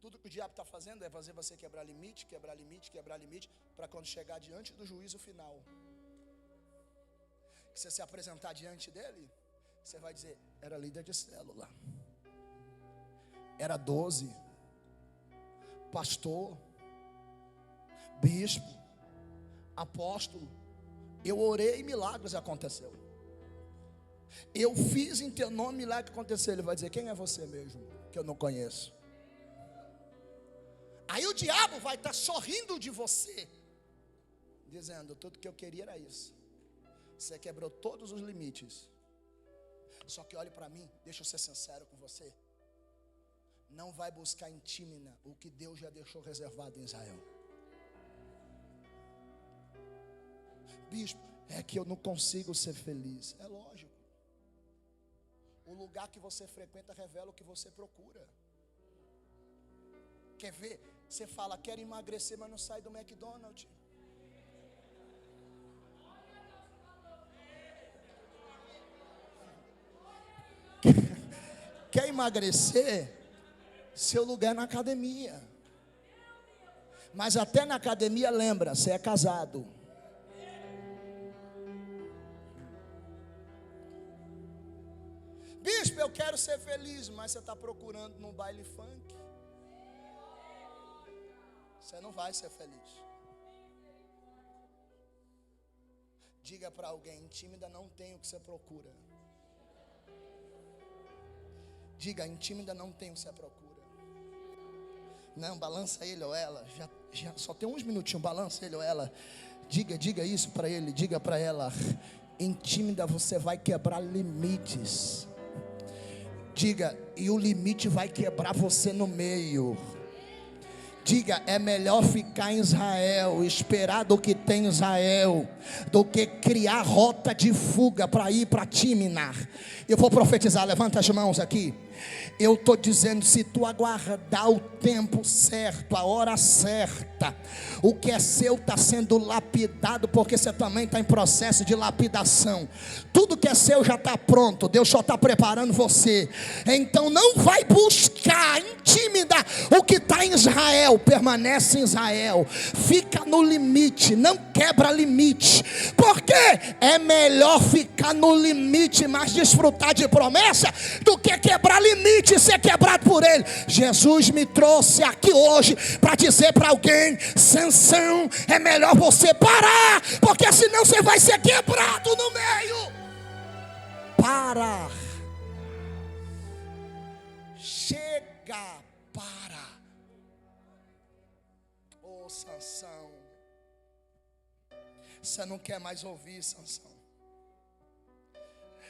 Tudo que o diabo está fazendo é fazer você quebrar limite, para quando chegar diante do juízo final, que você se apresentar diante dele, você vai dizer, era líder de célula, era 12, pastor, bispo, apóstolo, eu orei e milagres aconteceu. Eu fiz em teu nome, milagre aconteceu. Ele vai dizer, quem é você mesmo? Que eu não conheço. Aí o diabo vai estar sorrindo de você, dizendo, tudo que eu queria era isso. Você quebrou todos os limites. Só que olhe para mim, deixa eu ser sincero com você. Não vai buscar em Tímina o que Deus já deixou reservado em Israel. Bispo, é que eu não consigo ser feliz. É lógico. O lugar que você frequenta revela o que você procura. Quer ver? Você fala, quero emagrecer, mas não sai do McDonald's. Quer emagrecer? Seu lugar é na academia. Mas até na academia, lembra, você é casado. Bispo, eu quero ser feliz, mas você está procurando no baile funk. Você não vai ser feliz. Diga para alguém, Tímida não tem o que você procura. Diga, em Tímida não tem o que você procura. Não, balança ele ou ela. Já só tem uns minutinhos, balança ele ou ela. Diga isso para ele, diga para ela. Em Tímida você vai quebrar limites. Diga, e o limite vai quebrar você no meio. Diga, é melhor ficar em Israel, esperar do que tem em Israel, do que criar rota de fuga para ir para Tímina. Eu vou profetizar, levanta as mãos aqui. Eu estou dizendo, se tu aguardar o tempo certo, a hora certa, o que é seu está sendo lapidado, porque você também está em processo de lapidação. Tudo que é seu já está pronto, Deus só está preparando você. Então não vai buscar em Tímida o que está em Israel, permanece em Israel, fica no limite, não quebra limite, porque é melhor ficar no limite, mas desfrutar de promessa, do que quebrar limite e ser quebrado por ele. Jesus me trouxe aqui hoje para dizer para alguém, Sansão, é melhor você parar, porque senão você vai ser quebrado no meio. Para. Chega, para. Ô Sansão, você não quer mais ouvir, Sansão.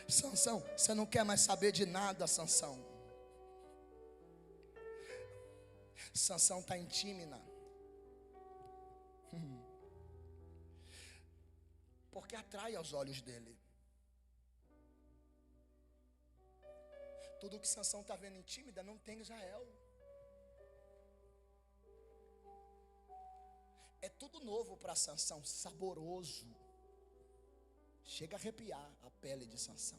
Sansão, você não quer mais saber de nada, Sansão. Sansão está em Tímina. Porque atrai aos olhos dele. Tudo que Sansão está vendo em Tímina não tem em Israel. É tudo novo para Sansão, saboroso. Chega a arrepiar a pele de Sansão.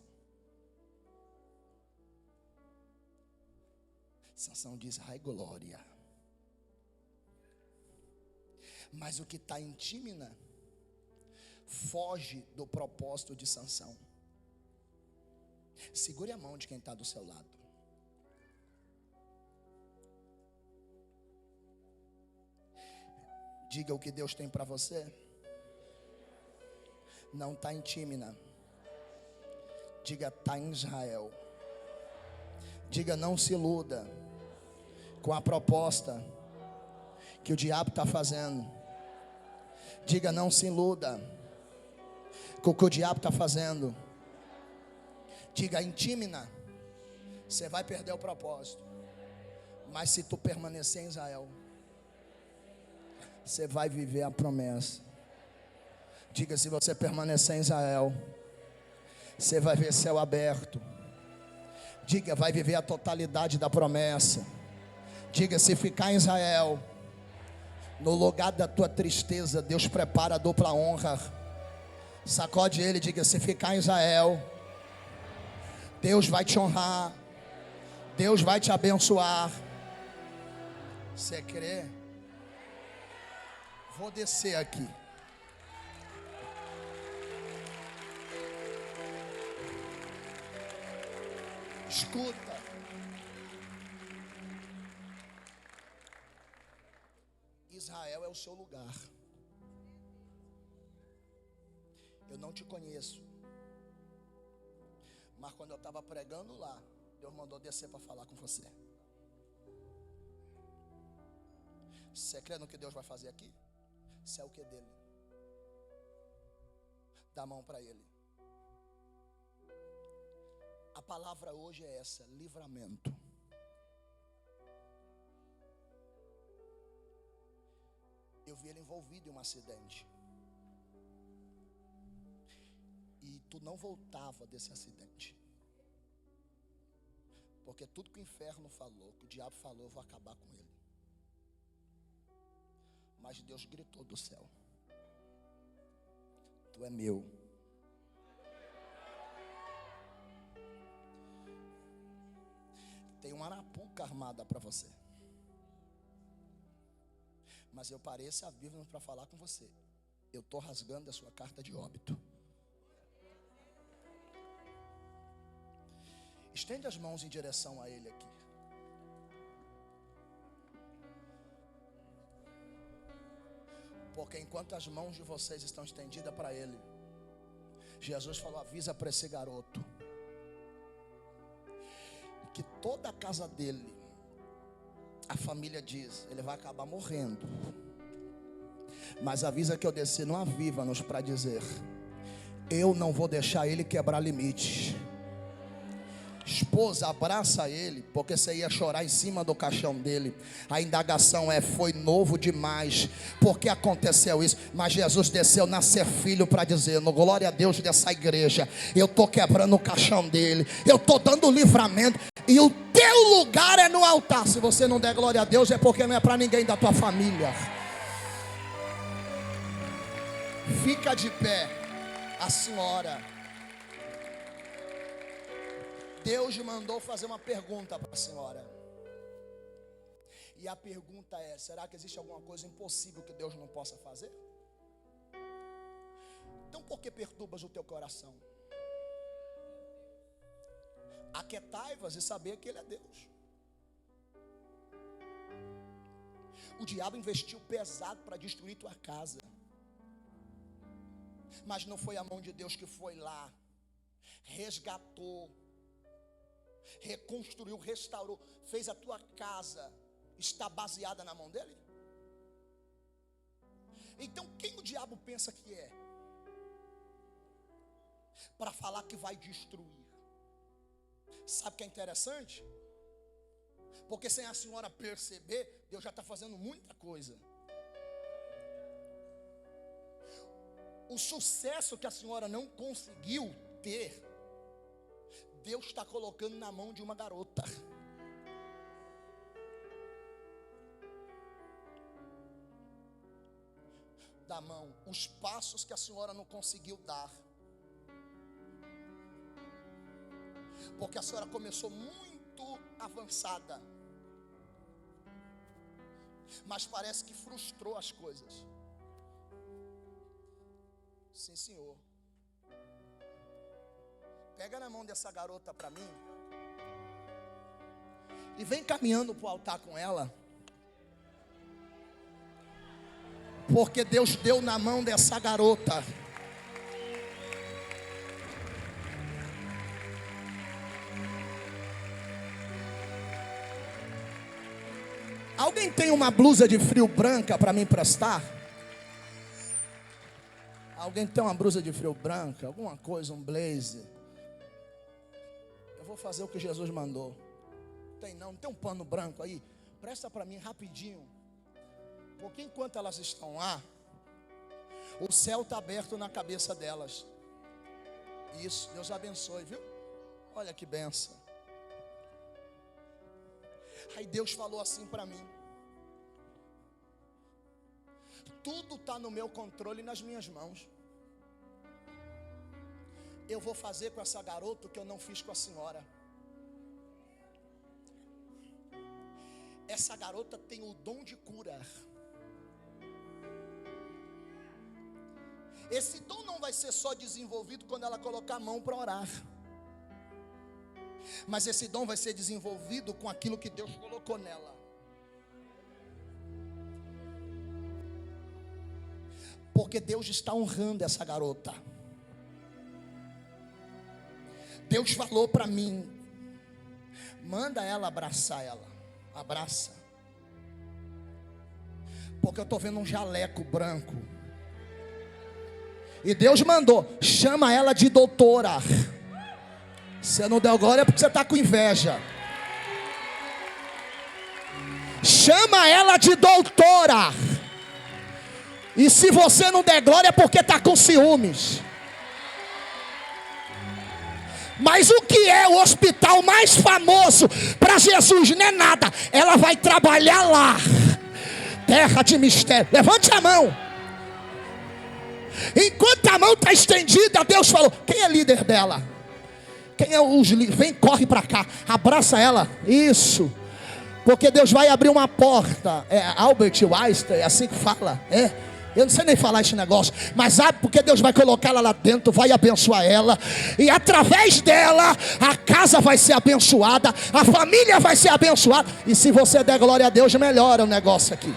Sansão diz, ai glória. Mas o que está em Tímina foge do propósito de Sansão. Segure a mão de quem está do seu lado. Diga o que Deus tem para você. Não está em Tímina. Diga, está em Israel. Diga, não se iluda com a proposta que o diabo está fazendo. Diga, não se iluda com o que o diabo está fazendo. Diga, em Tímina você vai perder o propósito, mas se tu permanecer em Israel, você vai viver a promessa. Diga, se você permanecer em Israel, você vai ver céu aberto. Diga, vai viver a totalidade da promessa. Diga, se ficar em Israel, no lugar da tua tristeza, Deus prepara a dupla honra. Sacode ele, diga, se ficar em Israel, Deus vai te honrar, Deus vai te abençoar. Você crê? Vou descer aqui. Escuta. Israel é o seu lugar. Eu não te conheço, mas quando eu estava pregando lá, Deus mandou descer para falar com você. Você crê no que Deus vai fazer aqui? Você é o que dele? Dá a mão para ele. palavra hoje é essa: livramento. Eu vi ele envolvido em um acidente. E tu não voltava desse acidente. Porque tudo que o inferno falou, que o diabo falou, eu vou acabar com ele. Mas Deus gritou do céu: tu é meu. Tem uma arapuca armada para você. Mas eu pareço a Bíblia para falar com você. Eu estou rasgando a sua carta de óbito. Estende as mãos em direção a ele aqui. Porque enquanto as mãos de vocês estão estendidas para ele, Jesus falou: avisa para esse garoto que toda a casa dele, a família diz, ele vai acabar morrendo. Mas avisa que eu desci no Aviva-nos para dizer: eu não vou deixar ele quebrar limites. Esposa, abraça ele, porque você ia chorar em cima do caixão dele. A indagação é: foi novo demais, por que aconteceu isso? Mas Jesus desceu nascer filho para dizer, no glória a Deus dessa igreja, eu estou quebrando o caixão dele, eu estou dando livramento, e o teu lugar é no altar. Se você não der glória a Deus, é porque não é para ninguém da tua família. Fica de pé. A senhora, Deus mandou fazer uma pergunta para a senhora. E a pergunta é: será que existe alguma coisa impossível que Deus não possa fazer? Então por que perturbas o teu coração? Aquietai-vos e saber que Ele é Deus. O diabo investiu pesado para destruir tua casa. Mas não foi a mão de Deus que foi lá, resgatou, reconstruiu, restaurou, fez a tua casa estar baseada na mão dele? Então quem o diabo pensa que é para falar que vai destruir? Sabe o que é interessante? Porque sem a senhora perceber, Deus já está fazendo muita coisa. O sucesso que a senhora não conseguiu ter, Deus está colocando na mão de uma garota. Da mão, os passos que a senhora não conseguiu dar. Porque a senhora começou muito avançada, mas parece que frustrou as coisas. Sim, senhor. Pega na mão dessa garota para mim e vem caminhando para o altar com ela, porque Deus deu na mão dessa garota. Alguém tem uma blusa de frio branca para me emprestar? Alguém tem uma blusa de frio branca? Alguma coisa, um blazer? Eu vou fazer o que Jesus mandou. Tem não tem um pano branco aí? Presta para mim rapidinho. Porque enquanto elas estão lá, o céu está aberto na cabeça delas. Isso, Deus abençoe, viu? Olha que benção. Aí Deus falou assim para mim: tudo está no meu controle e nas minhas mãos. Eu vou fazer com essa garota o que eu não fiz com a senhora. Essa garota tem o dom de curar. Esse dom não vai ser só desenvolvido quando ela colocar a mão para orar, mas esse dom vai ser desenvolvido com aquilo que Deus colocou nela. Porque Deus está honrando essa garota. Deus falou para mim: manda ela abraçar ela. Abraça. Porque eu estou vendo um jaleco branco. E Deus mandou: chama ela de doutora. Você não deu glória porque você está com inveja. Chama ela de doutora. E se você não der glória é porque está com ciúmes. Mas o que é o hospital mais famoso para Jesus? Não é nada. Ela vai trabalhar lá. Terra de mistério. Levante a mão. Enquanto a mão está estendida, Deus falou: quem é líder dela? Quem é os líderes? Vem, corre para cá. Abraça ela. Isso. Porque Deus vai abrir uma porta. É Albert Einstein, é assim que fala. Eu não sei nem falar esse negócio. Mas abre, porque Deus vai colocar ela lá dentro. Vai abençoar ela. E através dela, a casa vai ser abençoada. A família vai ser abençoada. E se você der glória a Deus, melhora o negócio aqui.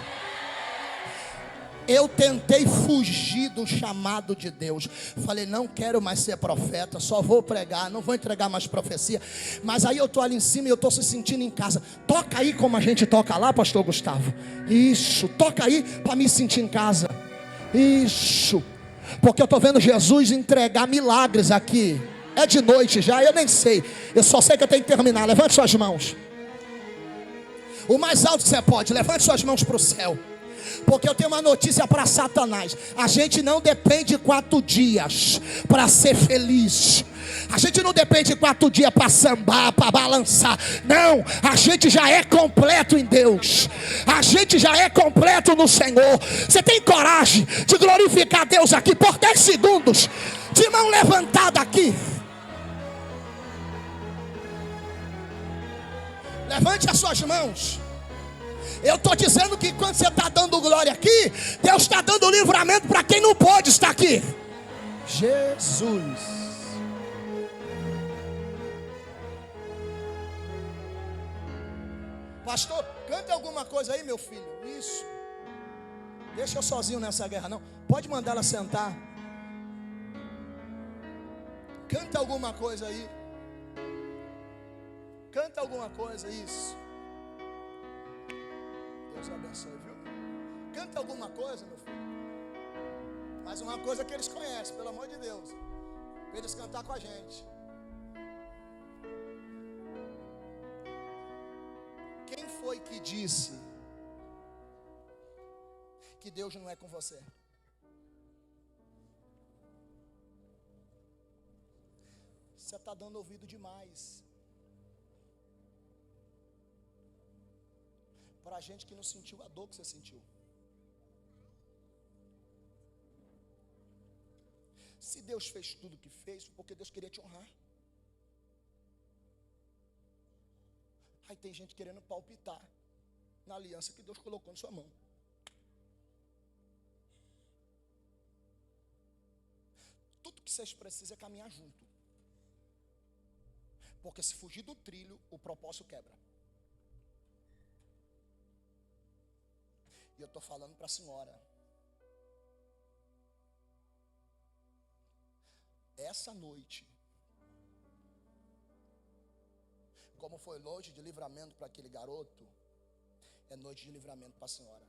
Eu tentei fugir do chamado de Deus. Falei, não quero mais ser profeta, só vou pregar, não vou entregar mais profecia. Mas aí eu estou ali em cima e eu estou se sentindo em casa. Toca aí como a gente toca lá, pastor Gustavo. Isso, toca aí para me sentir em casa. Isso, porque eu estou vendo Jesus entregar milagres aqui. É de noite já, eu nem sei. Eu só sei que eu tenho que terminar. Levante suas mãos. O mais alto que você pode, levante suas mãos para o céu. Porque eu tenho uma notícia para Satanás. A gente não depende de 4 dias para ser feliz. A gente não depende de 4 dias para sambar, para balançar. Não, a gente já é completo em Deus. A gente já é completo no Senhor. Você tem coragem de glorificar Deus aqui por 10 segundos, de mão levantada aqui? Levante as suas mãos. Eu estou dizendo que quando você está dando glória aqui, Deus está dando livramento para quem não pode estar aqui. Jesus. Pastor, canta alguma coisa aí, meu filho. Isso. Deixa eu sozinho nessa guerra não. Pode mandar ela sentar. Canta alguma coisa aí. Canta alguma coisa, isso. Deus abençoe, viu? Canta alguma coisa, meu filho. Mas uma coisa que eles conhecem, pelo amor de Deus. Para eles cantar com a gente. Quem foi que disse que Deus não é com você? Você está dando ouvido demais para a gente que não sentiu a dor que você sentiu. Se Deus fez tudo o que fez, foi porque Deus queria te honrar. Aí tem gente querendo palpitar na aliança que Deus colocou na sua mão. Tudo que vocês precisam é caminhar junto. Porque se fugir do trilho, o propósito quebra. E eu estou falando para a senhora. Essa noite, como foi noite de livramento para aquele garoto, é noite de livramento para a senhora.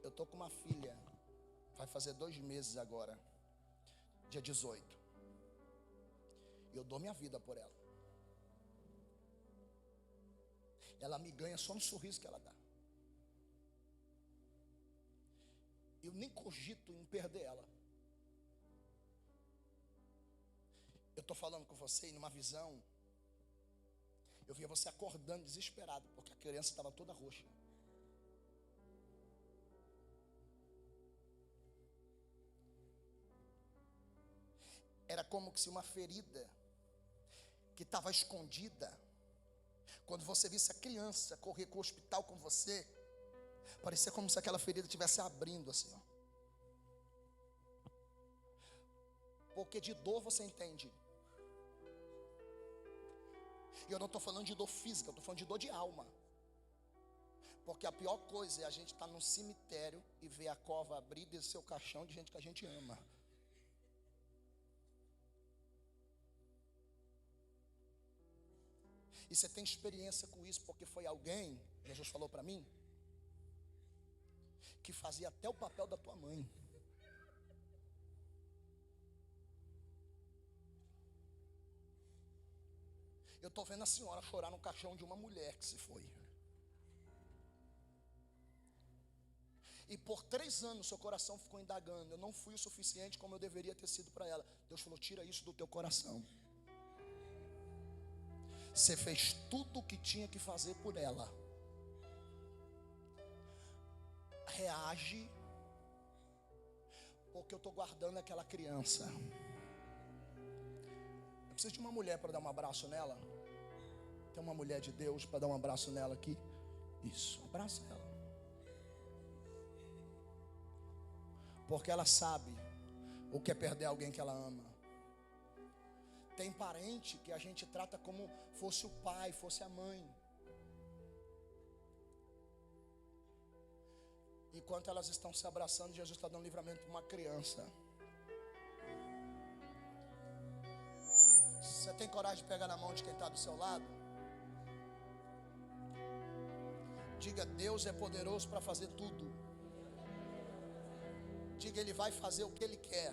Eu estou com uma filha, vai fazer 2 meses agora, dia 18. E eu dou minha vida por ela. Ela me ganha só no sorriso que ela dá. Eu nem cogito em perder ela. Eu estou falando com você e numa visão, eu via você acordando desesperado, porque a criança estava toda roxa. Era como se uma ferida que estava escondida, quando você visse a criança correr com o hospital com você, parecia como se aquela ferida estivesse abrindo assim, ó. Porque de dor você entende. E eu não estou falando de dor física, eu estou falando de dor de alma. Porque a pior coisa é a gente estar num cemitério e ver a cova abrir e descer o caixão de gente que a gente ama. E você tem experiência com isso, porque foi alguém, Jesus falou para mim, que fazia até o papel da tua mãe. Eu estou vendo a senhora chorar no caixão de uma mulher que se foi. E por 3 anos seu coração ficou indagando: eu não fui o suficiente como eu deveria ter sido para ela. Deus falou: tira isso do teu coração. Você fez tudo o que tinha que fazer por ela. Reage, porque eu estou guardando aquela criança. Eu preciso de uma mulher para dar um abraço nela. Tem uma mulher de Deus para dar um abraço nela aqui? Isso, abraça ela. Porque ela sabe o que é perder alguém que ela ama. Tem parente que a gente trata como fosse o pai, fosse a mãe. Enquanto elas estão se abraçando, Jesus está dando livramento para uma criança. Você tem coragem de pegar na mão de quem está do seu lado? Diga: Deus é poderoso para fazer tudo. Diga: Ele vai fazer o que Ele quer.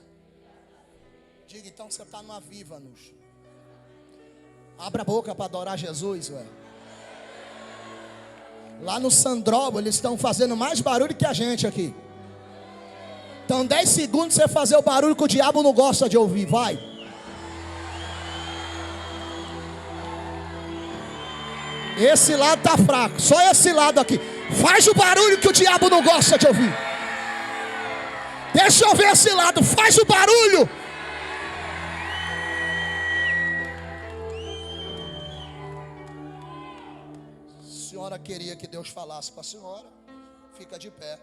Diga: então você está no Aviva-nos. Abra a boca para adorar Jesus, ué. Lá no Sandrópolis eles estão fazendo mais barulho que a gente aqui. Então 10 segundos você fazer o barulho que o diabo não gosta de ouvir. Vai. Esse lado está fraco. Só esse lado aqui. Faz o barulho que o diabo não gosta de ouvir. Deixa eu ver esse lado. Faz o barulho. A senhora queria que Deus falasse para a senhora. Fica de pé.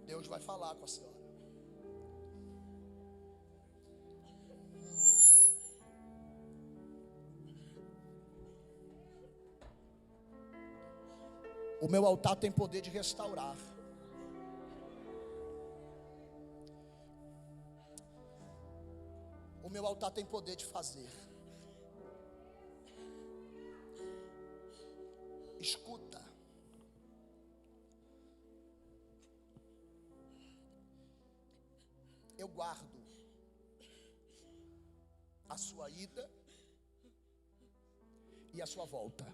Deus vai falar com a senhora. O meu altar tem poder de restaurar. O meu altar tem poder de fazer. Escuta. Eu guardo a sua ida e a sua volta.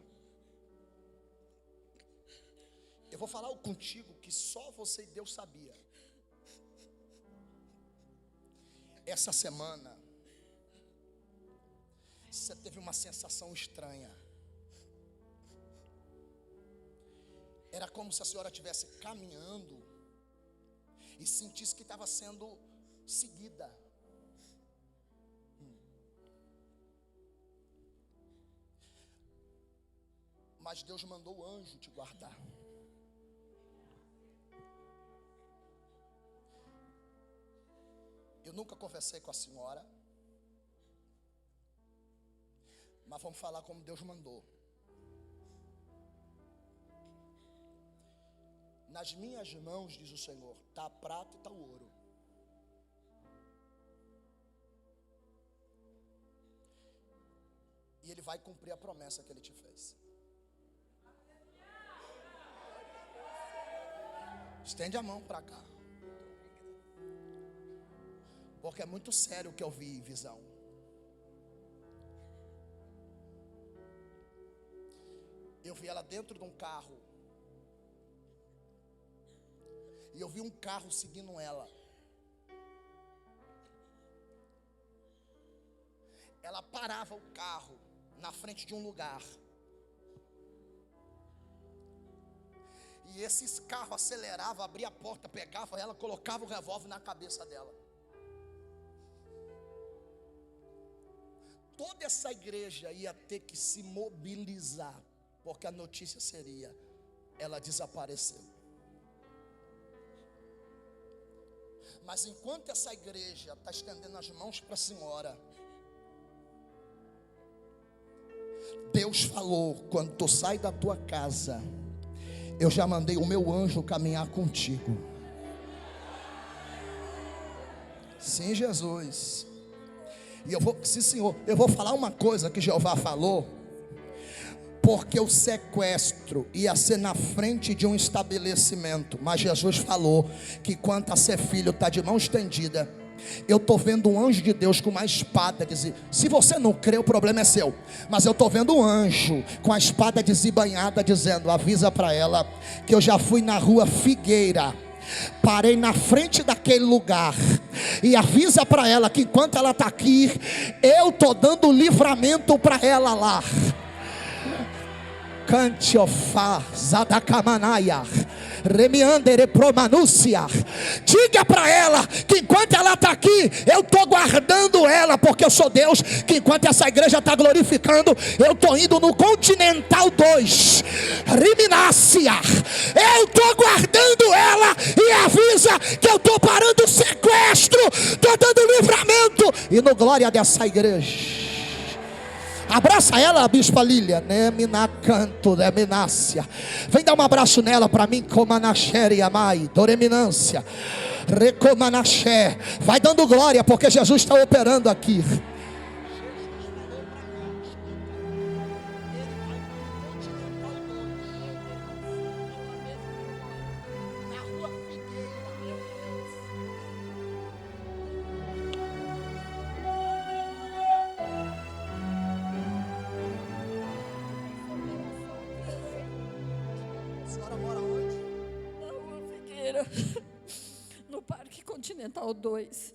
Eu vou falar contigo que só você e Deus sabia. Essa semana você teve uma sensação estranha. Era como se a senhora estivesse caminhando e sentisse que estava sendo seguida. Mas Deus mandou o anjo te guardar. Eu nunca conversei com a senhora, mas vamos falar como Deus mandou. Nas minhas mãos, diz o Senhor, está a prata e está o ouro. E Ele vai cumprir a promessa que Ele te fez. Estende a mão para cá. Porque é muito sério o que eu vi em visão. Eu vi ela dentro de um carro. E eu vi um carro seguindo ela. Ela parava o carro na frente de um lugar. E esses carros aceleravam, abria a porta, pegava ela, colocava o revólver na cabeça dela. Toda essa igreja ia ter que se mobilizar, porque a notícia seria: ela desapareceu. Mas enquanto essa igreja está estendendo as mãos para a senhora, Deus falou: quando tu sai da tua casa, eu já mandei o meu anjo caminhar contigo. Sim, Jesus. E sim, Senhor, eu vou falar uma coisa que Jeová falou. Porque o sequestro ia ser na frente de um estabelecimento, mas Jesus falou que quanto a ser filho está de mão estendida, Eu estou vendo um anjo de Deus com uma espada. Se você não crê, o problema é seu. Mas eu estou vendo um anjo com a espada desembainhada, dizendo: avisa para ela que eu já fui na rua Figueira, parei na frente daquele lugar, e avisa para ela que enquanto ela está aqui, eu estou dando livramento para ela lá. Cantiofá Zadakamanaya Remiandere Promanúcia. Diga para ela que enquanto ela está aqui, eu estou guardando ela, porque eu sou Deus. Que enquanto essa igreja está glorificando, eu estou indo no Continental 2 Reminácia. Eu estou guardando ela, e avisa que eu estou parando o sequestro, estou dando livramento, e no glória dessa igreja. Abraça ela, bispa Lília. Nemina canto, Neminácia. Vem dar um abraço nela para mim. Comanaxere amai, Doreminância. Recomanaxé. Vai dando glória, porque Jesus está operando aqui. No Parque Continental 2.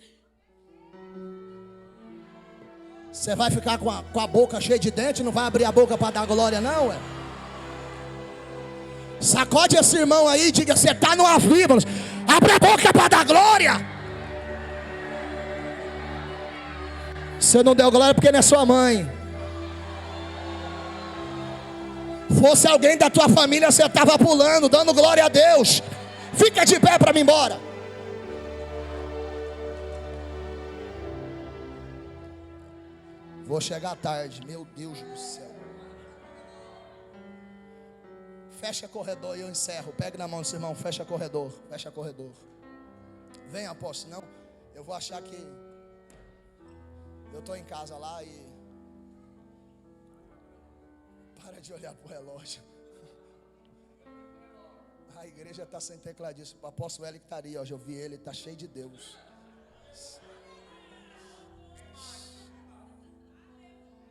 Você vai ficar com a boca cheia de dente? Não vai abrir a boca para dar glória não, ué? Sacode esse irmão aí e diga: você está no avivo. Abre a boca para dar glória. Você não deu glória porque não é sua mãe. Fosse alguém da tua família, você estava pulando, dando glória a Deus. Fica de pé para mim embora. Vou chegar tarde, meu Deus do céu. Fecha corredor e eu encerro. Pegue na mão desse irmão, fecha corredor. Fecha corredor. Vem, apóstolo, senão eu vou achar que eu estou em casa lá e... Para de olhar para o relógio. A igreja está sem tecladista. O apóstolo Hélio que está ali, ó, eu vi ele, está cheio de Deus.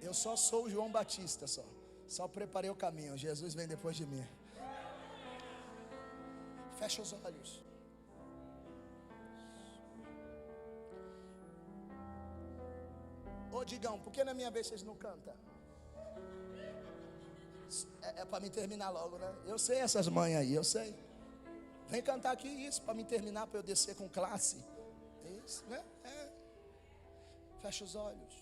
Eu só sou o João Batista, só preparei o caminho. Jesus vem depois de mim. Fecha os olhos. Ô Digão, por que na minha vez vocês não cantam? É para me terminar logo, né? Eu sei essas mães aí, eu sei. Vem cantar aqui isso, para me terminar, para eu descer com classe. Isso, né? É. Fecha os olhos.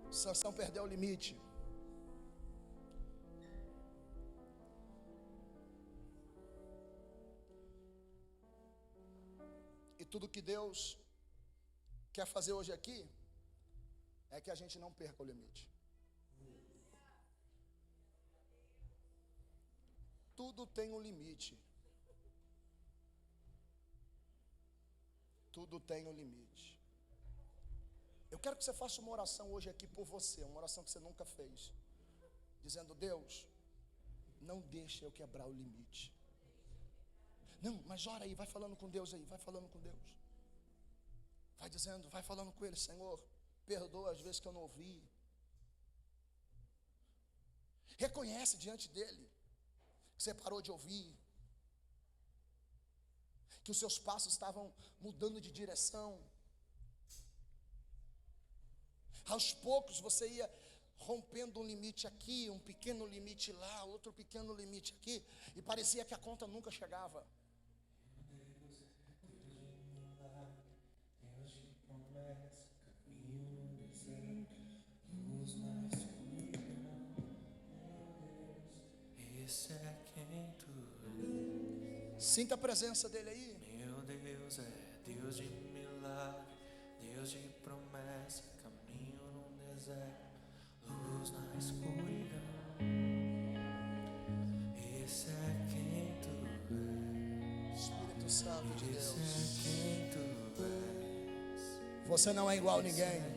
Sansão perdeu o limite. E tudo que Deus quer fazer hoje aqui é que a gente não perca o limite. Tudo tem um limite. Tudo tem um limite. Eu quero que você faça uma oração hoje aqui por você, uma oração que você nunca fez, dizendo: Deus, não deixe eu quebrar o limite. Não, mas ora aí, vai falando com Deus aí, vai falando com Deus. Vai dizendo, vai falando com Ele: Senhor, perdoa as vezes que eu não ouvi. Reconhece diante dEle que você parou de ouvir, que os seus passos estavam mudando de direção. Aos poucos você ia rompendo um limite aqui, um pequeno limite lá, outro pequeno limite aqui, e parecia que a conta nunca chegava. Sinta a presença dele aí. Meu Deus é Deus de milagre, Deus de promessa, caminho no deserto, luz na escuridão. Esse é quem tu és, Espírito Santo de Deus. esse é quem tu és. Você não é igual a ninguém.